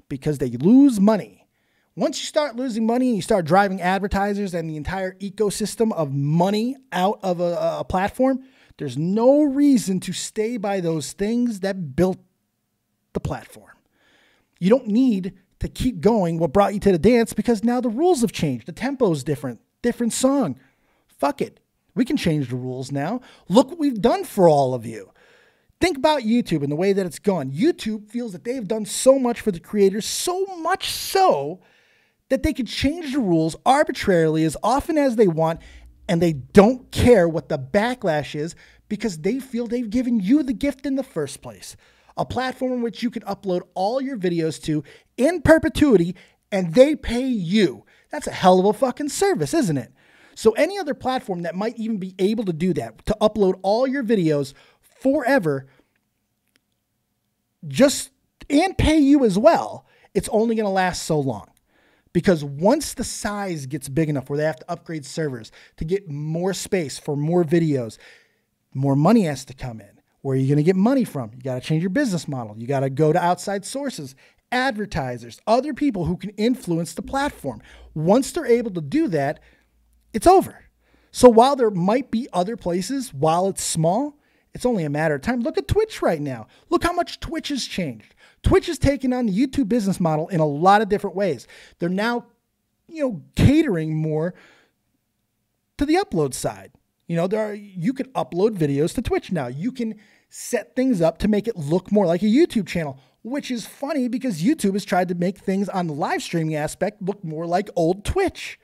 Because they lose money. Once you start losing money and you start driving advertisers and the entire ecosystem of money out of a platform, there's no reason to stay by those things that built the platform. You don't need to keep going what brought you to the dance because now the rules have changed. The tempo's different song. Fuck it. We can change the rules now. Look what we've done for all of you. Think about YouTube and the way that it's gone. YouTube feels that they've done so much for the creators, so much so that they could change the rules arbitrarily as often as they want, and they don't care what the backlash is because they feel they've given you the gift in the first place. A platform in which you can upload all your videos to in perpetuity, and they pay you. That's a hell of a fucking service, isn't it? So any other platform that might even be able to do that, to upload all your videos forever, and pay you as well, it's only going to last so long. Because once the size gets big enough where they have to upgrade servers to get more space for more videos, more money has to come in. Where are you going to get money from? You got to change your business model. You got to go to outside sources, advertisers, other people who can influence the platform. Once they're able to do that, it's over. So while there might be other places, while it's small, it's only a matter of time. Look at Twitch right now. Look how much Twitch has changed. Twitch has taken on the YouTube business model in a lot of different ways. They're now, catering more to the upload side. You can upload videos to Twitch now. You can set things up to make it look more like a YouTube channel, which is funny because YouTube has tried to make things on the live streaming aspect look more like old Twitch.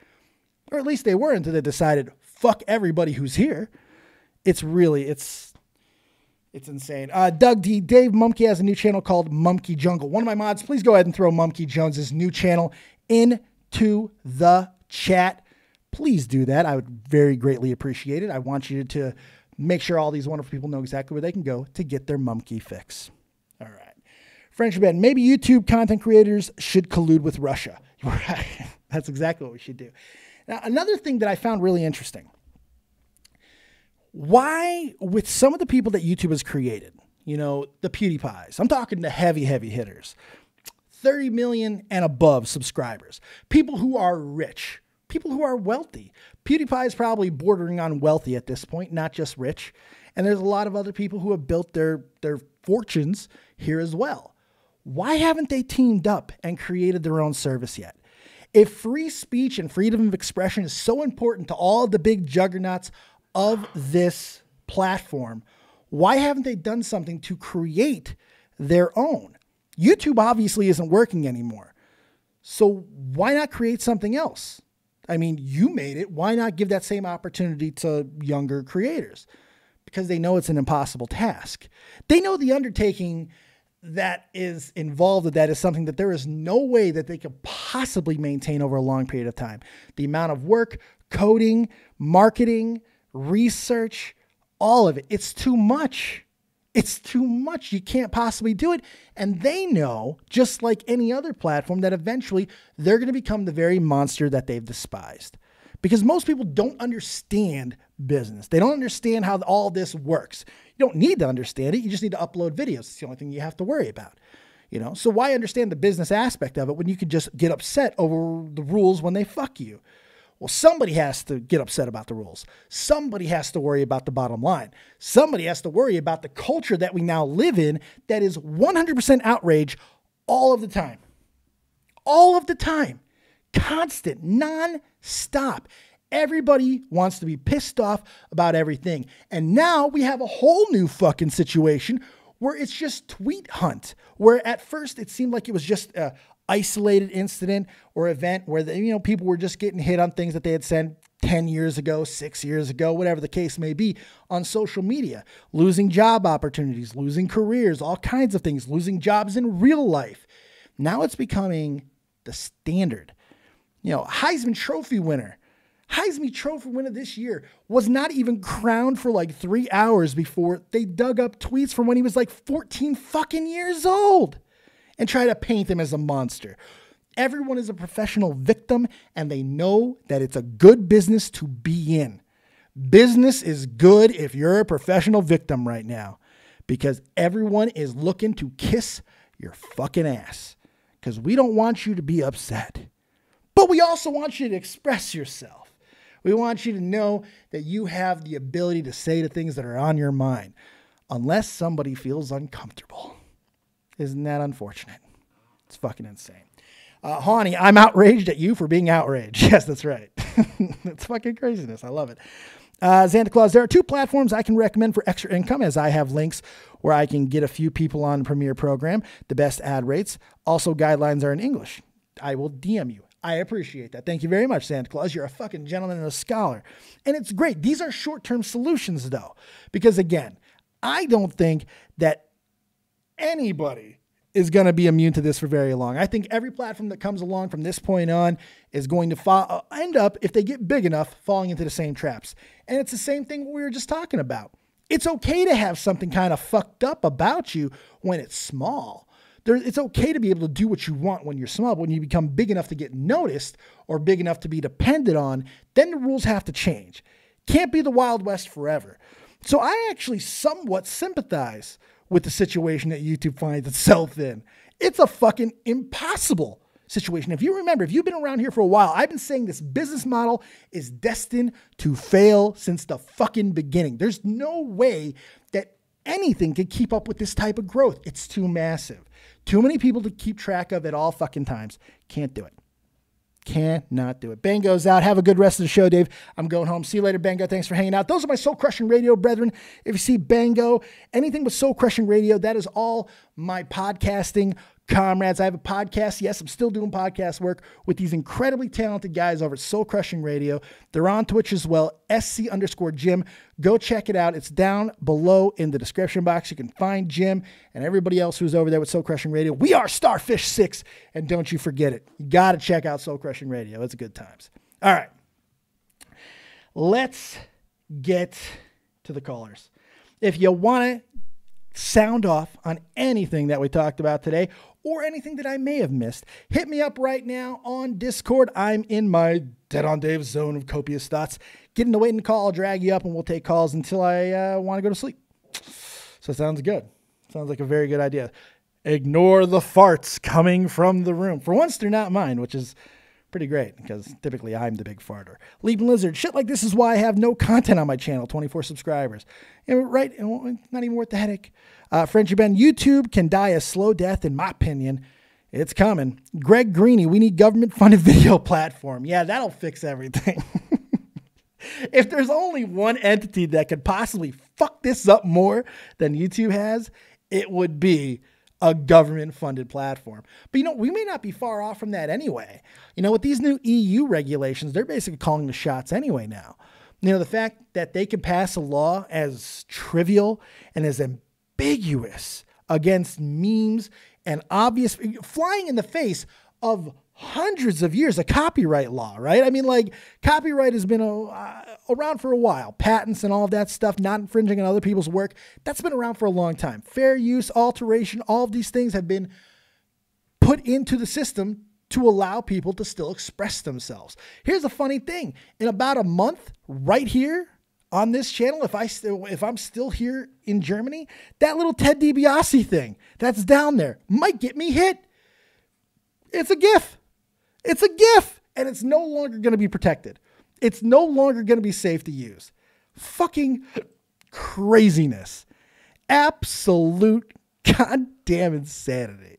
Or at least they were until they decided, fuck everybody who's here. It's insane. Doug D. Dave Mumkey has a new channel called Mumkey Jungle. One of my mods, please go ahead and throw Mumkey Jones's new channel into the chat. Please do that. I would very greatly appreciate it. I want you to make sure all these wonderful people know exactly where they can go to get their Mumkey fix. All right. French Ben, maybe YouTube content creators should collude with Russia. Right. That's exactly what we should do. Now, another thing that I found really interesting. Why, with some of the people that YouTube has created, the PewDiePies, I'm talking the heavy hitters, 30 million and above subscribers, people who are rich, people who are wealthy. PewDiePie is probably bordering on wealthy at this point, not just rich. And there's a lot of other people who have built their fortunes here as well. Why haven't they teamed up and created their own service yet? If free speech and freedom of expression is so important to all the big juggernauts of this platform, why haven't they done something to create their own? YouTube obviously isn't working anymore. So why not create something else? I mean, you made it. Why not give that same opportunity to younger creators? Because they know it's an impossible task. They know the undertaking that is involved with that is something that there is no way that they could possibly maintain over a long period of time. The amount of work, coding, marketing, research, all of it. It's too much. It's too much. You can't possibly do it. And they know, just like any other platform, that eventually they're going to become the very monster that they've despised. Because most people don't understand business. They don't understand how all this works. You don't need to understand it. You just need to upload videos. It's the only thing you have to worry about. So why understand the business aspect of it when you could just get upset over the rules when they fuck you? Well, somebody has to get upset about the rules. Somebody has to worry about the bottom line. Somebody has to worry about the culture that we now live in that is 100% outrage all of the time. All of the time. Constant, non-stop. Everybody wants to be pissed off about everything. And now we have a whole new fucking situation where it's just tweet hunt, where at first it seemed like it was just a isolated incident or event where people were just getting hit on things that they had said 10 years ago, 6 years ago, whatever the case may be, on social media, losing job opportunities, losing careers, all kinds of things, losing jobs in real life. Now it's becoming the standard. Heisman Trophy winner this year was not even crowned for like 3 hours before they dug up tweets from when he was like 14 fucking years old and try to paint him as a monster. Everyone is a professional victim, and they know that it's a good business to be in. Business is good if you're a professional victim right now, because everyone is looking to kiss your fucking ass, because we don't want you to be upset. But we also want you to express yourself. We want you to know that you have the ability to say the things that are on your mind, unless somebody feels uncomfortable. Isn't that unfortunate? It's fucking insane. Hawny, I'm outraged at you for being outraged. Yes, that's right. It's fucking craziness. I love it. Zanta Claws, there are 2 platforms I can recommend for extra income, as I have links where I can get a few people on the Premier program, the best ad rates. Also, guidelines are in English. I will DM you. I appreciate that. Thank you very much, Zanta Claws. You're a fucking gentleman and a scholar. And it's great. These are short-term solutions, though, because, again, I don't think that anybody is going to be immune to this for very long. I think every platform that comes along from this point on is going to end up, if they get big enough, falling into the same traps. And it's the same thing we were just talking about. It's okay to have something kind of fucked up about you when it's small. It's okay to be able to do what you want when you're small, but when you become big enough to get noticed or big enough to be depended on, then the rules have to change. Can't be the Wild West forever. So I actually somewhat sympathize with the situation that YouTube finds itself in. It's a fucking impossible situation. If you remember, if you've been around here for a while, I've been saying this business model is destined to fail since the fucking beginning. There's no way that anything can keep up with this type of growth. It's too massive. Too many people to keep track of at all fucking times. Can't do it. Cannot do it. Bango's out. Have a good rest of the show, Dave. I'm going home. See you later, Bango. Thanks for hanging out. Those are my Soul Crushing Radio brethren. If you see Bango, anything with Soul Crushing Radio, that is all my podcasting comrades. I have a podcast. Yes, I'm still doing podcast work with these incredibly talented guys over at Soul Crushing Radio. They're on Twitch as well, SC_Jim. Go check it out. It's down below in the description box. You can find Jim and everybody else who's over there with Soul Crushing Radio. We are Starfish 6, and don't you forget it. You got to check out Soul Crushing Radio. It's good times. All right. Let's get to the callers. If you want to sound off on anything that we talked about today or anything that I may have missed, hit me up right now on Discord. I'm in my Dead on Dave zone of copious thoughts. Get in the waiting call, I'll drag you up, and we'll take calls until I want to go to sleep. So sounds good. Sounds like a very good idea. Ignore the farts coming from the room. For once, they're not mine, which is pretty great, because typically I'm the big farter. Leaping Lizard, shit like this is why I have no content on my channel, 24 subscribers. Right, not even worth the headache. Frenchy Ben, YouTube can die a slow death, in my opinion. It's coming. Greg Greeny, we need government-funded video platform. Yeah, that'll fix everything. If there's only one entity that could possibly fuck this up more than YouTube has, it would be a government-funded platform. But, we may not be far off from that anyway. With these new EU regulations, they're basically calling the shots anyway now. The fact that they can pass a law as trivial and as ambiguous against memes and obvious, flying in the face of hundreds of years of copyright law, right? I mean, copyright has been around for a while. Patents and all of that stuff, not infringing on other people's work, that's been around for a long time. Fair use, alteration, all of these things have been put into the system to allow people to still express themselves. Here's the funny thing. In about a month, right here on this channel, if I'm still here in Germany, that little Ted DiBiase thing that's down there might get me hit. It's a GIF. It's a GIF. And it's no longer going to be protected. It's no longer going to be safe to use. Fucking craziness. Absolute goddamn insanity.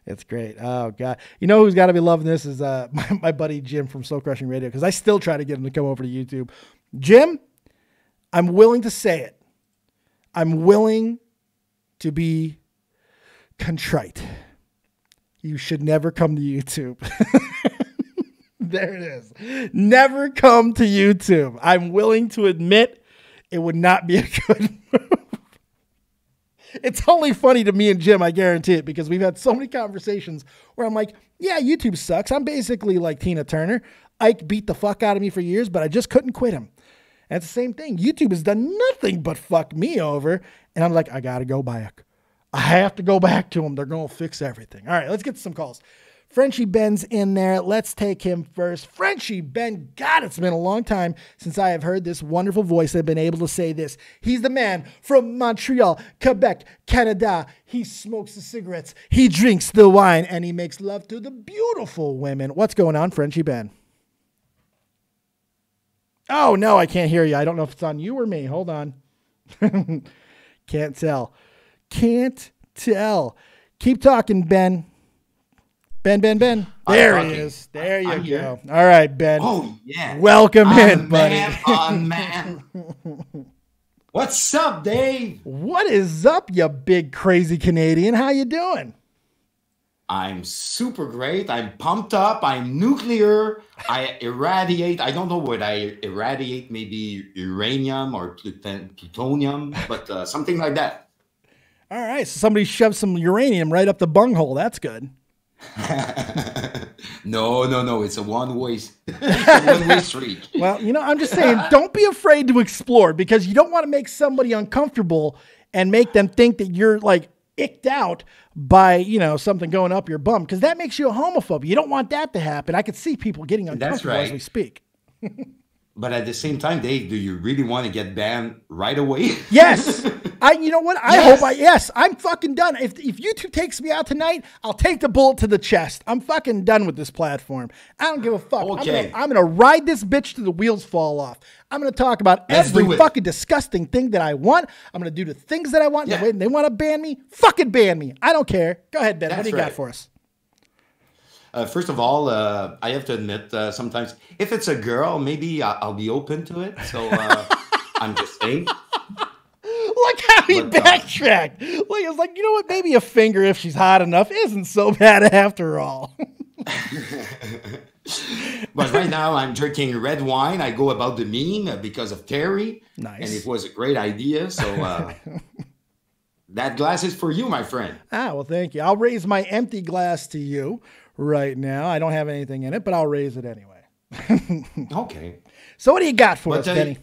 It's great. Oh God. You know who's got to be loving this is my buddy Jim from Soul Crushing Radio, because I still try to get him to come over to YouTube. Jim, I'm willing to say it. I'm willing to be contrite. You should never come to YouTube. There it is. Never come to YouTube. I'm willing to admit it would not be a good move. It's only funny to me and Jim, I guarantee it, because we've had so many conversations where I'm like, yeah, YouTube sucks. I'm basically like Tina Turner. Ike beat the fuck out of me for years, but I just couldn't quit him. And it's the same thing. YouTube has done nothing but fuck me over. And I'm like, I got to go back. I have to go back to them. They're going to fix everything. All right, let's get to some calls. Frenchie Ben's in there. Let's take him first. Frenchie Ben, God, it's been a long time since I have heard this wonderful voice and been able to say this. He's the man from Montreal, Quebec, Canada. He smokes the cigarettes, he drinks the wine, and he makes love to the beautiful women. What's going on, Frenchie Ben? Oh, no, I can't hear you. I don't know if it's on you or me. Hold on. Can't tell. Can't tell. Keep talking, Ben. Ben. There he is. There you go. All right, Ben. Oh, yeah. Welcome in, buddy. Man. What's up, Dave? What is up, you big crazy Canadian? How you doing? I'm super great. I'm pumped up. I'm nuclear. I irradiate. I don't know what I irradiate. Maybe uranium or plutonium, but something like that. All right. So somebody shoved some uranium right up the bunghole. That's good. No. It's a one-way street. Well, you know, I'm just saying, don't be afraid to explore, because you don't want to make somebody uncomfortable and make them think that you're like icked out by, you know, something going up your bum, because that makes you a homophobe. You don't want that to happen. I could see people getting uncomfortable as we speak. But at the same time, Dave, do you really want to get banned right away? Yes. You know what? I'm fucking done. If YouTube takes me out tonight, I'll take the bullet to the chest. I'm fucking done with this platform. I don't give a fuck. Okay. I'm gonna ride this bitch till the wheels fall off. I'm gonna talk about every fucking disgusting thing that I want. I'm gonna do the things that I want. Yeah. And they want to ban me. Fucking ban me. I don't care. Go ahead, Ben. What do you got for us? First of all, I have to admit, sometimes if it's a girl, maybe I'll be open to it. So I'm just saying. Look how he backtracked. Like, it's like, you know what? Maybe a finger, if she's hot enough, isn't so bad after all. But right now I'm drinking red wine. I go about the meme because of Terry. Nice. And it was a great idea. So that glass is for you, my friend. Well, thank you. I'll raise my empty glass to you right now. I don't have anything in it, but I'll raise it anyway. Okay. So what do you got for us, Benny?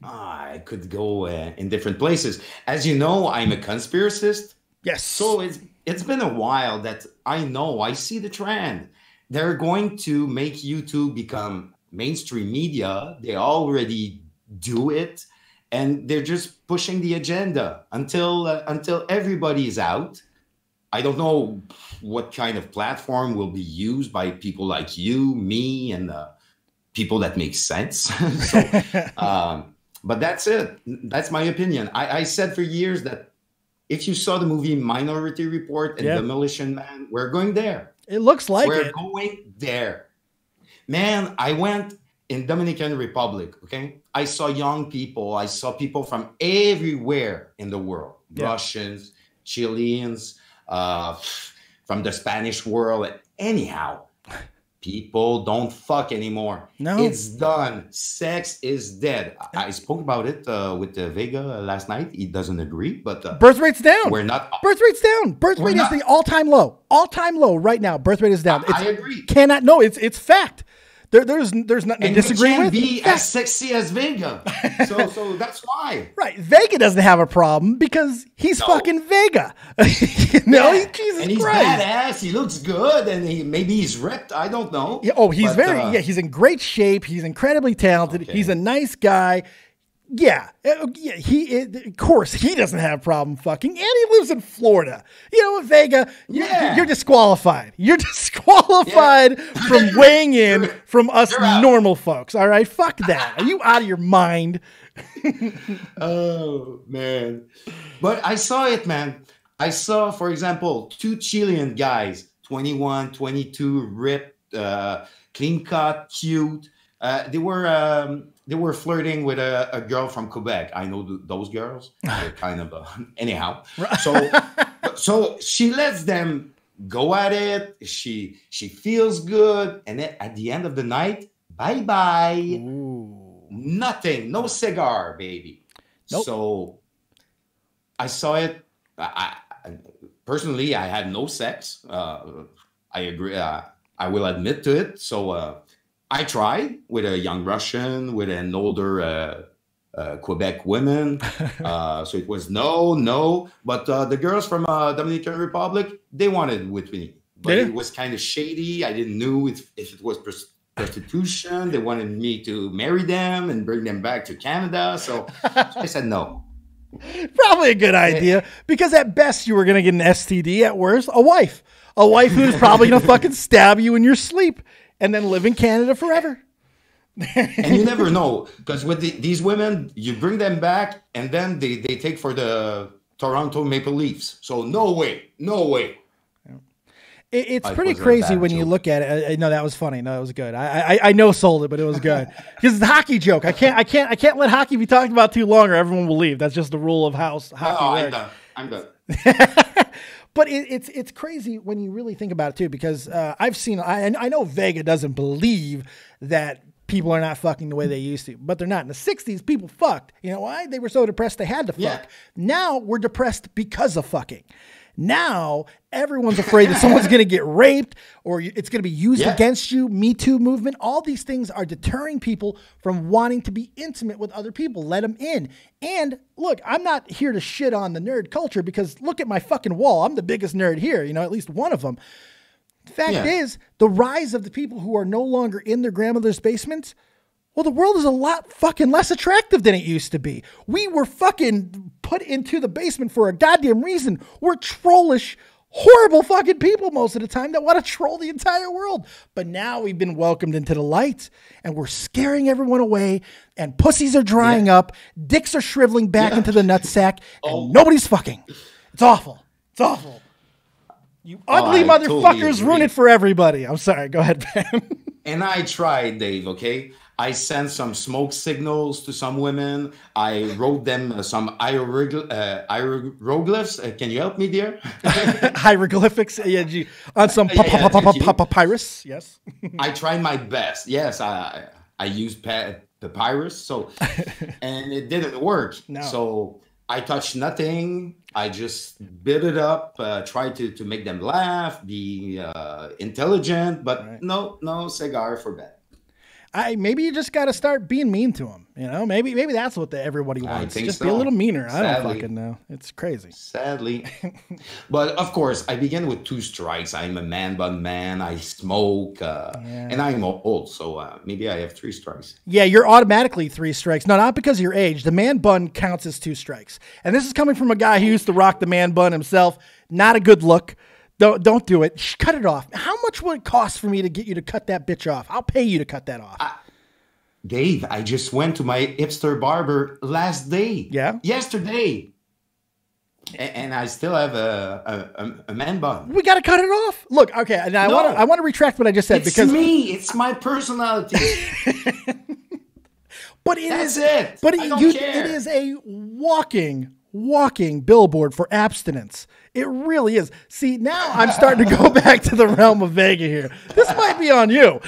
I could go in different places. As you know, I'm a conspiracist. Yes. So it's been a while that I see the trend. They're going to make YouTube become mainstream media. They already do it, and they're just pushing the agenda until everybody is out. I don't know what kind of platform will be used by people like you, me, and people that make sense. So, but that's it. That's my opinion. I said for years that if you saw the movie Minority Report and Demolition Man, we're going there. It looks like we're going there. Man, I went in Dominican Republic, okay? I saw young people. I saw people from everywhere in the world. Russians, Chileans, from the Spanish world. Anyhow, people don't fuck anymore. No. It's done. Sex is dead. I spoke about it with Vega last night. He doesn't agree, but birth rate's down. We're not. Birth rate's down. Birth rate is the all-time low. All-time low right now. Birth rate is down. I agree. It's fact. There's nothing to disagree with. Be as sexy as Vega. So that's why. Right. Vega doesn't have a problem because he's fucking Vega. Jesus and he's Christ. Badass. He looks good, and maybe he's ripped. I don't know. He's in great shape. He's incredibly talented. Okay. He's a nice guy. Of course, he doesn't have a problem fucking, and he lives in Florida. You know what, Vega? You're disqualified. You're disqualified from weighing in from us normal folks. All right, fuck that. Are you out of your mind? Oh man! But I saw it, man. I saw, for example, two Chilean guys, 21, 22, ripped, clean cut, cute. They were flirting with a girl from Quebec. I know those girls. They're kind of anyhow. So she lets them go at it. She feels good, and then at the end of the night, bye bye. Nothing, no cigar, baby. Nope. So I saw it. Personally, I had no sex. I agree. I will admit to it. So I tried with a young Russian, with an older Quebec woman. So it was no. But the girls from Dominican Republic, they wanted with me. But it was kind of shady. I didn't know if it was prostitution. They wanted me to marry them and bring them back to Canada. So I said no. Probably a good idea, because at best you were going to get an STD, at worst a wife who's probably going to fucking stab you in your sleep and then live in Canada forever. And you never know, because with these women, you bring them back and then they take for the Toronto Maple Leafs. So no way. It's pretty crazy when you look at it. No, that was funny. No, that was good. I know sold it, but it was good because it's a hockey joke. I can't let hockey be talked about too long, or everyone will leave. That's just the rule of house hockey works. I'm done. But it's crazy when you really think about it too, because I've seen. I know Vega doesn't believe that people are not fucking the way they used to, but they're not. In the 60s, people fucked. You know why? They were so depressed they had to fuck. Yeah. Now we're depressed because of fucking. Now everyone's afraid that someone's going to get raped or it's going to be used against you. Me Too movement. All these things are deterring people from wanting to be intimate with other people. Let them in. And look, I'm not here to shit on the nerd culture, because look at my fucking wall. I'm the biggest nerd here, at least one of them. The fact is, the rise of the people who are no longer in their grandmother's basements, well, the world is a lot fucking less attractive than it used to be. We were fucking put into the basement for a goddamn reason. We're trollish, horrible fucking people most of the time that want to troll the entire world. But now we've been welcomed into the light and we're scaring everyone away, and pussies are drying up, dicks are shriveling back into the nutsack, and nobody's fucking. It's awful. It's awful. You ugly motherfuckers ruin it for everybody. I'm sorry. Go ahead, Ben. And I tried, Dave, okay? I sent some smoke signals to some women. I wrote them some hieroglyphs. Can you help me, dear? Hieroglyphics? On some papyrus? Yes. I tried my best. Yes, I used papyrus. So, and it didn't work. No. So I touched nothing. I just bit it up, tried to make them laugh, be intelligent, but no cigar for bed. Maybe you just got to start being mean to them. Maybe that's what everybody wants. Just be a little meaner. Sadly. I don't fucking know. It's crazy. Sadly. But of course, I began with 2 strikes. I'm a man bun man. I smoke, and I'm old. So maybe I have 3 strikes. Yeah, you're automatically 3 strikes. No, not because of your age. The man bun counts as 2 strikes. And this is coming from a guy who used to rock the man bun himself. Not a good look. Don't do it. Cut it off. How much would it cost for me to get you to cut that bitch off? I'll pay you to cut that off. Dave, I just went to my hipster barber last day. Yeah? Yesterday. And I still have a man bun. We got to cut it off. Look, okay, and I want to retract what I just said. It's me. It's my personality. But it is a walking billboard for abstinence. It really is. See, now I'm starting to go back to the realm of Vega here. This might be on you.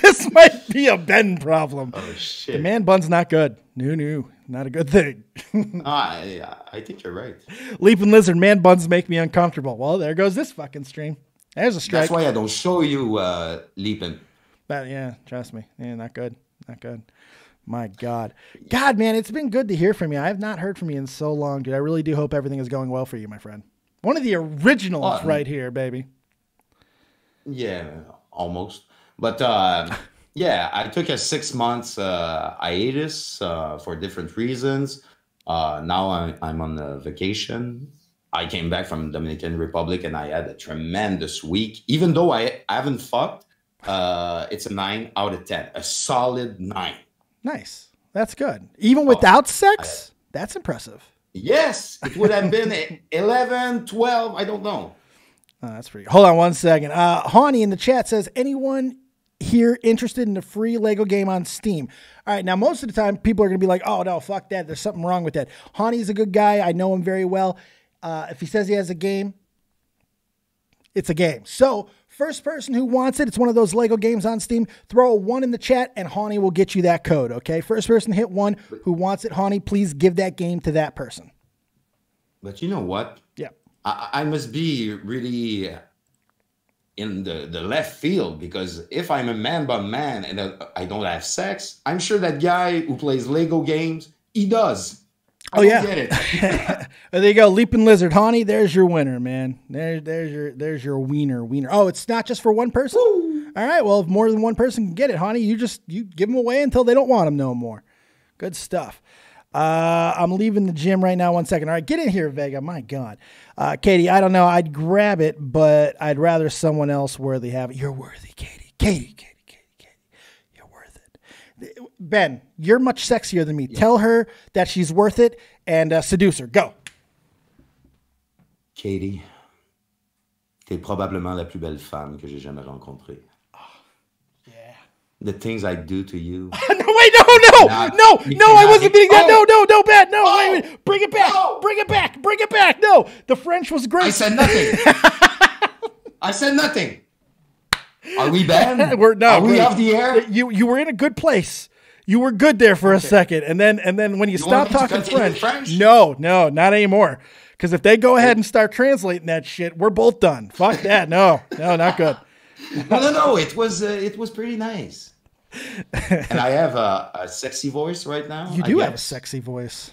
This might be a Ben problem. Oh, shit. The man bun's not good. No, not a good thing. I think you're right. Leaping Lizard, man buns make me uncomfortable. Well, there goes this fucking stream. There's a strike. That's why I don't show you Leaping. But yeah, trust me. Yeah, not good. Not good. My God, man, it's been good to hear from you. I have not heard from you in so long, dude. I really do hope everything is going well for you, my friend. One of the originals right here, baby. Yeah, almost. But yeah, I took a 6 months hiatus for different reasons. Now I'm on a vacation. I came back from the Dominican Republic and I had a tremendous week. Even though I haven't fucked, it's a 9 out of 10, a solid 9. Nice. That's good. Even without sex? That's impressive. Yes, it would have been 11, 12. I don't know. Oh, that's pretty good. Hold on one second. Hawny in the chat says, anyone here interested in a free Lego game on Steam? All right. Now, most of the time, people are going to be like, oh, no, fuck that. There's something wrong with that. Hawny's a good guy. I know him very well. If he says he has a game, it's a game. So first person who wants it, it's one of those Lego games on Steam, throw a 1 in the chat and Hawny will get you that code. Okay. First person to hit 1 who wants it, Hawny, please give that game to that person. But you know what? Yeah. I must be really in the left field, because if I'm a man-bun man and I don't have sex, I'm sure that guy who plays Lego games, he does. Oh, yeah. Get it. There you go. Leaping Lizard. Hawny, there's your winner, man. There's your wiener. Oh, it's not just for one person? Woo. All right. Well, if more than one person can get it, Hawny, you give them away until they don't want them no more. Good stuff. I'm leaving the gym right now. 1 second. All right, get in here, Vega. My God. Katie, I don't know. I'd grab it, but I'd rather someone else worthy have it. You're worthy, Katie. Katie. You're worth it. Ben, you're much sexier than me. Yeah. Tell her that she's worth it and seduce her. Go. Katie, t'es probablement la plus belle femme que j'ai jamais rencontrée. The things I do to you. No, wait, no, I wasn't being that. No, bad. No, wait, bring it back. No, the French was great. I said nothing. Are we banned? Are we off the air? You were in a good place. You were good there for a second. And then when you stopped talking French. No, not anymore. Because if they go ahead and start translating that shit, we're both done. Fuck that. No, not good. No. It was pretty nice. And I have a sexy voice right now. You do have a sexy voice.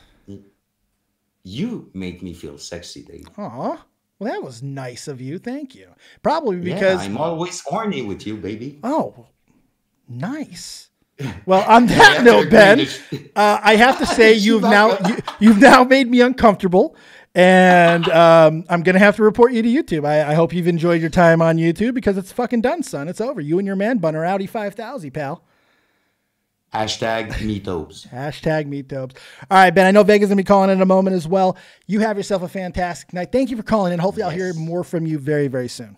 You make me feel sexy, Dave. Aw. Well, that was nice of you. Thank you. Probably because I'm always horny with you, baby. Oh, nice. Well, on that note, Ben, I have to say you've now made me uncomfortable. And I'm going to have to report you to YouTube. I hope you've enjoyed your time on YouTube, because it's fucking done, son. It's over. You and your man bun are Audi 5000, pal. Hashtag me Tobes. Hashtag me Tobes. All right, Ben, I know Vega's going to be calling in a moment as well. You have yourself a fantastic night. Thank you for calling in. Hopefully I'll hear more from you very, very soon.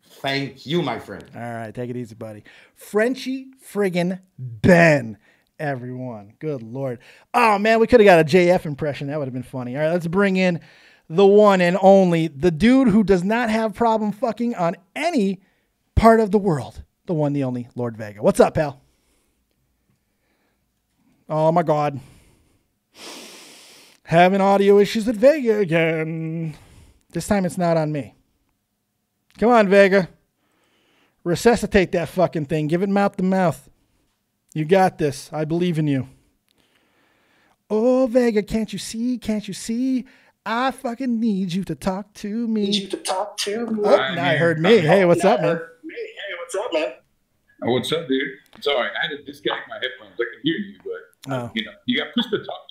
Thank you, my friend. All right, take it easy, buddy. Frenchie friggin' Ben. Everyone. Good Lord. Oh, man, we could have got a JF impression. That would have been funny. All right, let's bring in the one and only, the dude who does not have problem fucking on any part of the world. The one, the only, Lord Vega. What's up, pal? Oh, my God. Having audio issues with Vega again. This time it's not on me. Come on, Vega. Resuscitate that fucking thing. Give it mouth to mouth. You got this. I believe in you. Oh, Vega, can't you see? Can't you see? I fucking need you to talk to me. Oh, now I heard me. Hey, what's up, man? What's up, dude? Sorry, I had to disconnect my headphones. I can hear you, but you got push to talk.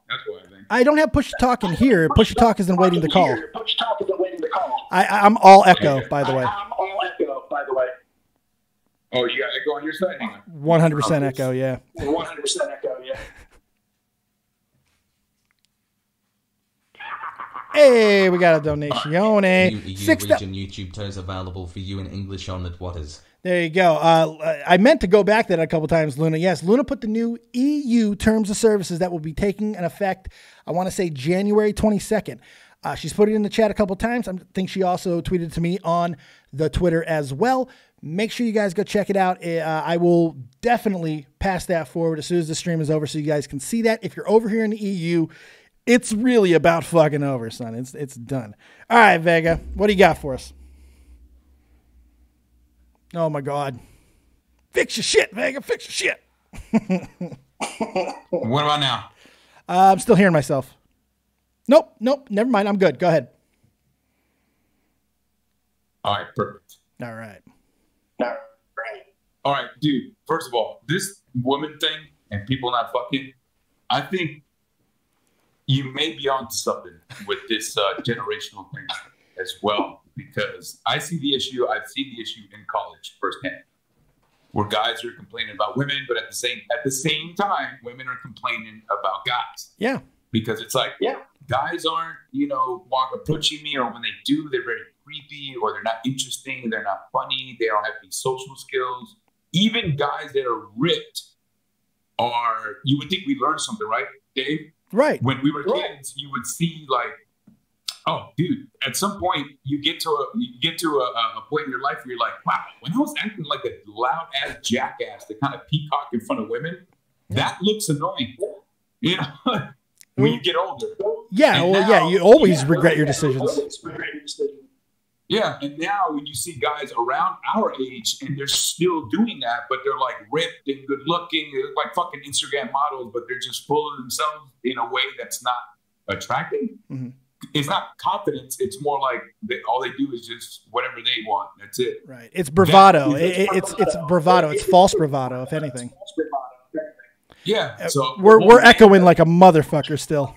That's what I think. I don't have push to talk in here. Push to talk is in waiting to call. I'm all echo, by the way. Oh, you got echo on your side? Hang on. 100% echo, yeah. 100% echo, yeah. Hey, we got a donation. New region YouTube toes available for you in English on the Waters. There you go. I meant to go back that a couple times, Luna. Yes, Luna put the new EU terms of services that will be taking an effect, I want to say January 22nd. She's put it in the chat a couple times. I think she also tweeted to me on the Twitter as well. Make sure you guys go check it out. I will definitely pass that forward as soon as the stream is over so you guys can see that. If you're over here in the EU, it's really about fucking over, son. It's done. All right, Vega, what do you got for us? Oh, my God. Fix your shit, Vega. Fix your shit. What about now? I'm still hearing myself. Nope. Never mind. I'm good. Go ahead. All right, perfect. All right. All right, dude. First of all, this woman thing and people not fucking, I think you may be onto something with this generational thing as well, because I see the issue. I've seen the issue in college firsthand, where guys are complaining about women, but at the same time, women are complaining about guys. Yeah. because it's like, guys aren't, approaching me, or when they do, they're very creepy, or they're not interesting, they're not funny, they don't have any social skills. Even guys that are ripped you would think we learned something, right, Dave? Right. When we were kids, you would see like, oh, dude, at some point you get to a point in your life where you're like, wow, when I was acting like a loud ass jackass to kind of peacock in front of women, that looks annoying. When you get older. Yeah, you always regret your decisions. Yeah, and now when you see guys around our age and they're still doing that, but they're like ripped and good looking, they look like fucking Instagram models, but they're just full of themselves in a way that's not attracting. Mm-hmm. It's not confidence. It's more like all they do is just whatever they want. That's it. Right. It's bravado. It's bravado. It's false bravado, if anything. Yeah. So we're echoing like a motherfucker still.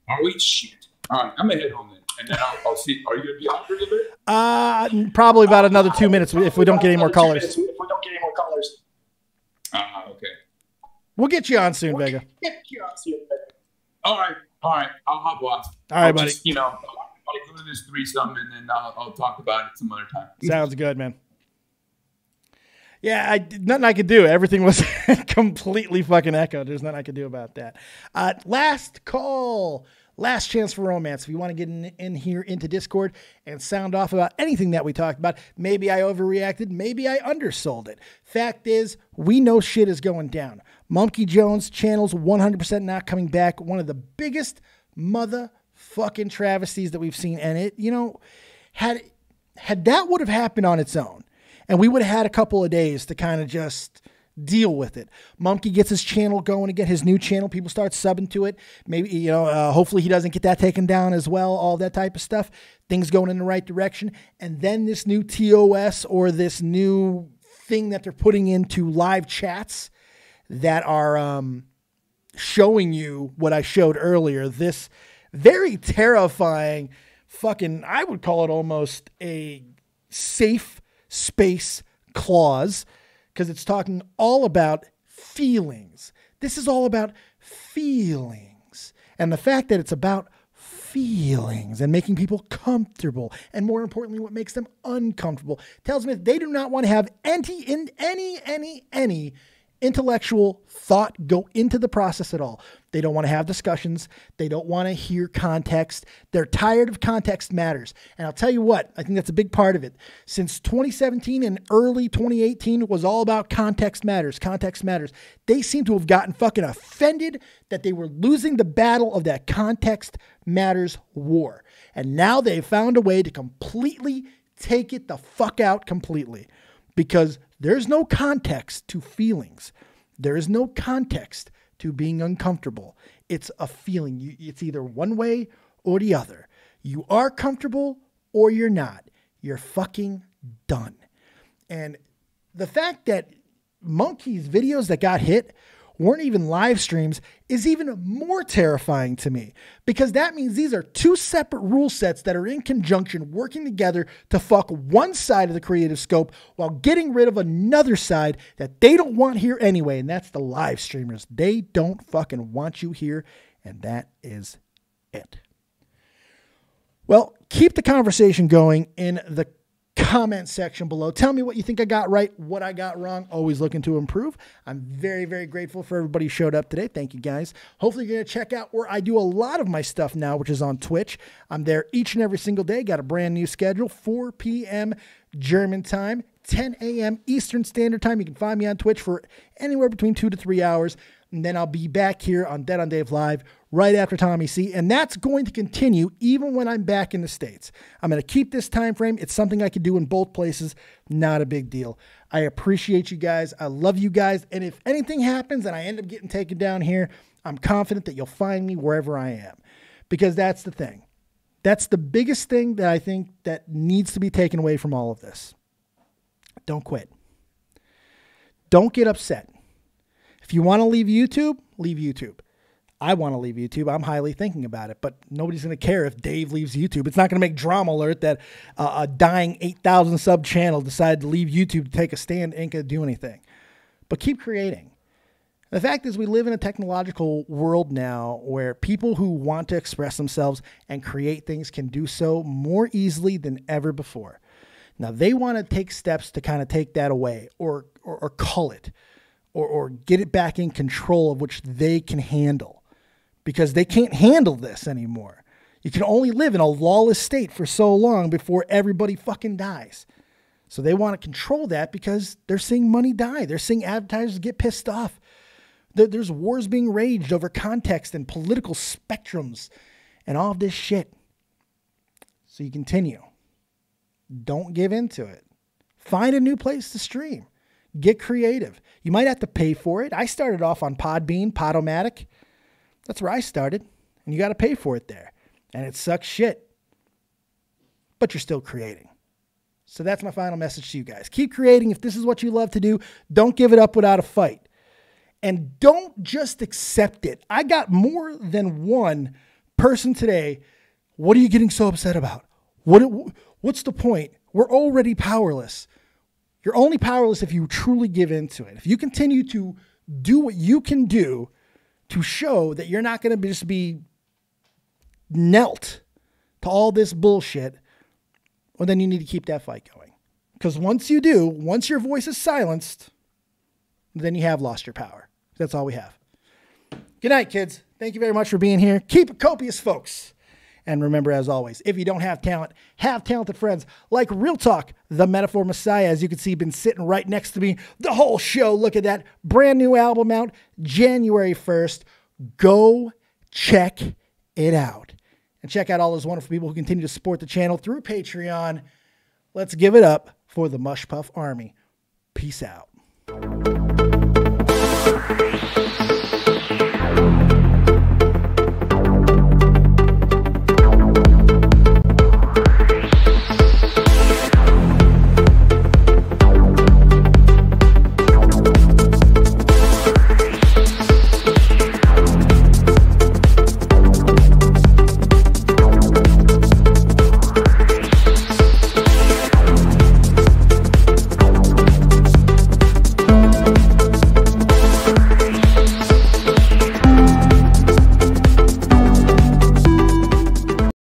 Are we? Shit. All right. I'm gonna head home then. And then I'll see. Are you going to be on for a little bit? Probably about another 2 minutes if we don't get any more callers. Okay. We'll get you on soon, Vega. All right. I'll hop off. All right, buddy. Just, I'll go to this threesome and then I'll talk about it some other time. Sounds good, man. Yeah, nothing I could do. Everything was completely fucking echoed. There's nothing I could do about that. Last call. Last chance for romance. If you want to get in here into Discord and sound off about anything that we talked about, maybe I overreacted, maybe I undersold it. Fact is, we know shit is going down. Mumkey Jones' channel's 100% not coming back. One of the biggest motherfucking travesties that we've seen. And it, had that would have happened on its own, and we would have had a couple of days to kind of just deal with it. Mumkey gets his channel going again, his new channel. People start subbing to it. Maybe, hopefully he doesn't get that taken down as well, all that type of stuff. Things going in the right direction. And then this new TOS, or this new thing that they're putting into live chats that are showing you what I showed earlier. This very terrifying fucking, I would call it almost a safe space clause, because it's talking all about feelings. This is all about feelings. And the fact that it's about feelings and making people comfortable, and more importantly, what makes them uncomfortable, tells me that they do not want to have any intellectual thought go into the process at all. They don't want to have discussions. They don't want to hear context. They're tired of context matters. And I'll tell you what, I think that's a big part of it. Since 2017 and early 2018 was all about context matters, context matters. They seem to have gotten fucking offended that they were losing the battle of that context matters war. And now they've found a way to completely take it the fuck out completely, because there's no context to feelings. There is no context to being uncomfortable. It's a feeling. It's either one way or the other. You are comfortable or you're not. You're fucking done. And the fact that Mumkey's videos that got hit weren't even live streams is even more terrifying to me, because that means these are two separate rule sets that are in conjunction, working together to fuck one side of the creative scope while getting rid of another side that they don't want here anyway. And that's the live streamers. They don't fucking want you here. And that is it. Well, keep the conversation going in the comment section below. Tell me what you think I got right, what I got wrong. Always looking to improve. I'm very, very grateful for everybody who showed up today. Thank you, guys. Hopefully you're going to check out where I do a lot of my stuff now, which is on Twitch. I'm there each and every single day. Got a brand new schedule, 4 p.m. German time, 10 a.m. Eastern Standard Time. You can find me on Twitch for anywhere between 2 to 3 hours. And then I'll be back here on Dead on Dave Live right after Tommy C. And that's going to continue even when I'm back in the States. I'm going to keep this time frame. It's something I can do in both places. Not a big deal. I appreciate you guys. I love you guys. And if anything happens and I end up getting taken down here, I'm confident that you'll find me wherever I am. Because that's the thing. That's the biggest thing that I think that needs to be taken away from all of this. Don't quit. Don't get upset. If you want to leave YouTube, leave YouTube. I want to leave YouTube. I'm highly thinking about it, but nobody's going to care if Dave leaves YouTube. It's not going to make drama alert that a dying 8,000 sub channel decided to leave YouTube to take a stand. Ain't going to do anything. But keep creating. The fact is we live in a technological world now where people who want to express themselves and create things can do so more easily than ever before. Now they want to take steps to kind of take that away or cull it or get it back in control of which they can handle because they can't handle this anymore. You can only live in a lawless state for so long before everybody fucking dies. So they want to control that because they're seeing money die. They're seeing advertisers get pissed off. There's wars being raged over context and political spectrums and all of this shit. So you continue. Don't give into it. Find a new place to stream. Get creative. You might have to pay for it. I started off on Podbean, Podomatic. That's where I started. And you got to pay for it there. And it sucks shit. But you're still creating. So that's my final message to you guys. Keep creating. If this is what you love to do, don't give it up without a fight. And don't just accept it. I got more than one person today. What are you getting so upset about? What's the point? We're already powerless. You're only powerless if you truly give into it. If you continue to do what you can do to show that you're not going to just be knelt to all this bullshit, well, then you need to keep that fight going. Because once you do, once your voice is silenced, then you have lost your power. That's all we have. Good night, kids. Thank you very much for being here. Keep it copious, folks. And remember, as always, if you don't have talent, have talented friends like RealTalk, the Metaphor Messiah. As you can see, been sitting right next to me the whole show. Look at that. Brand new album out January 1st. Go check it out. And check out all those wonderful people who continue to support the channel through Patreon. Let's give it up for the Mush Puff Army. Peace out.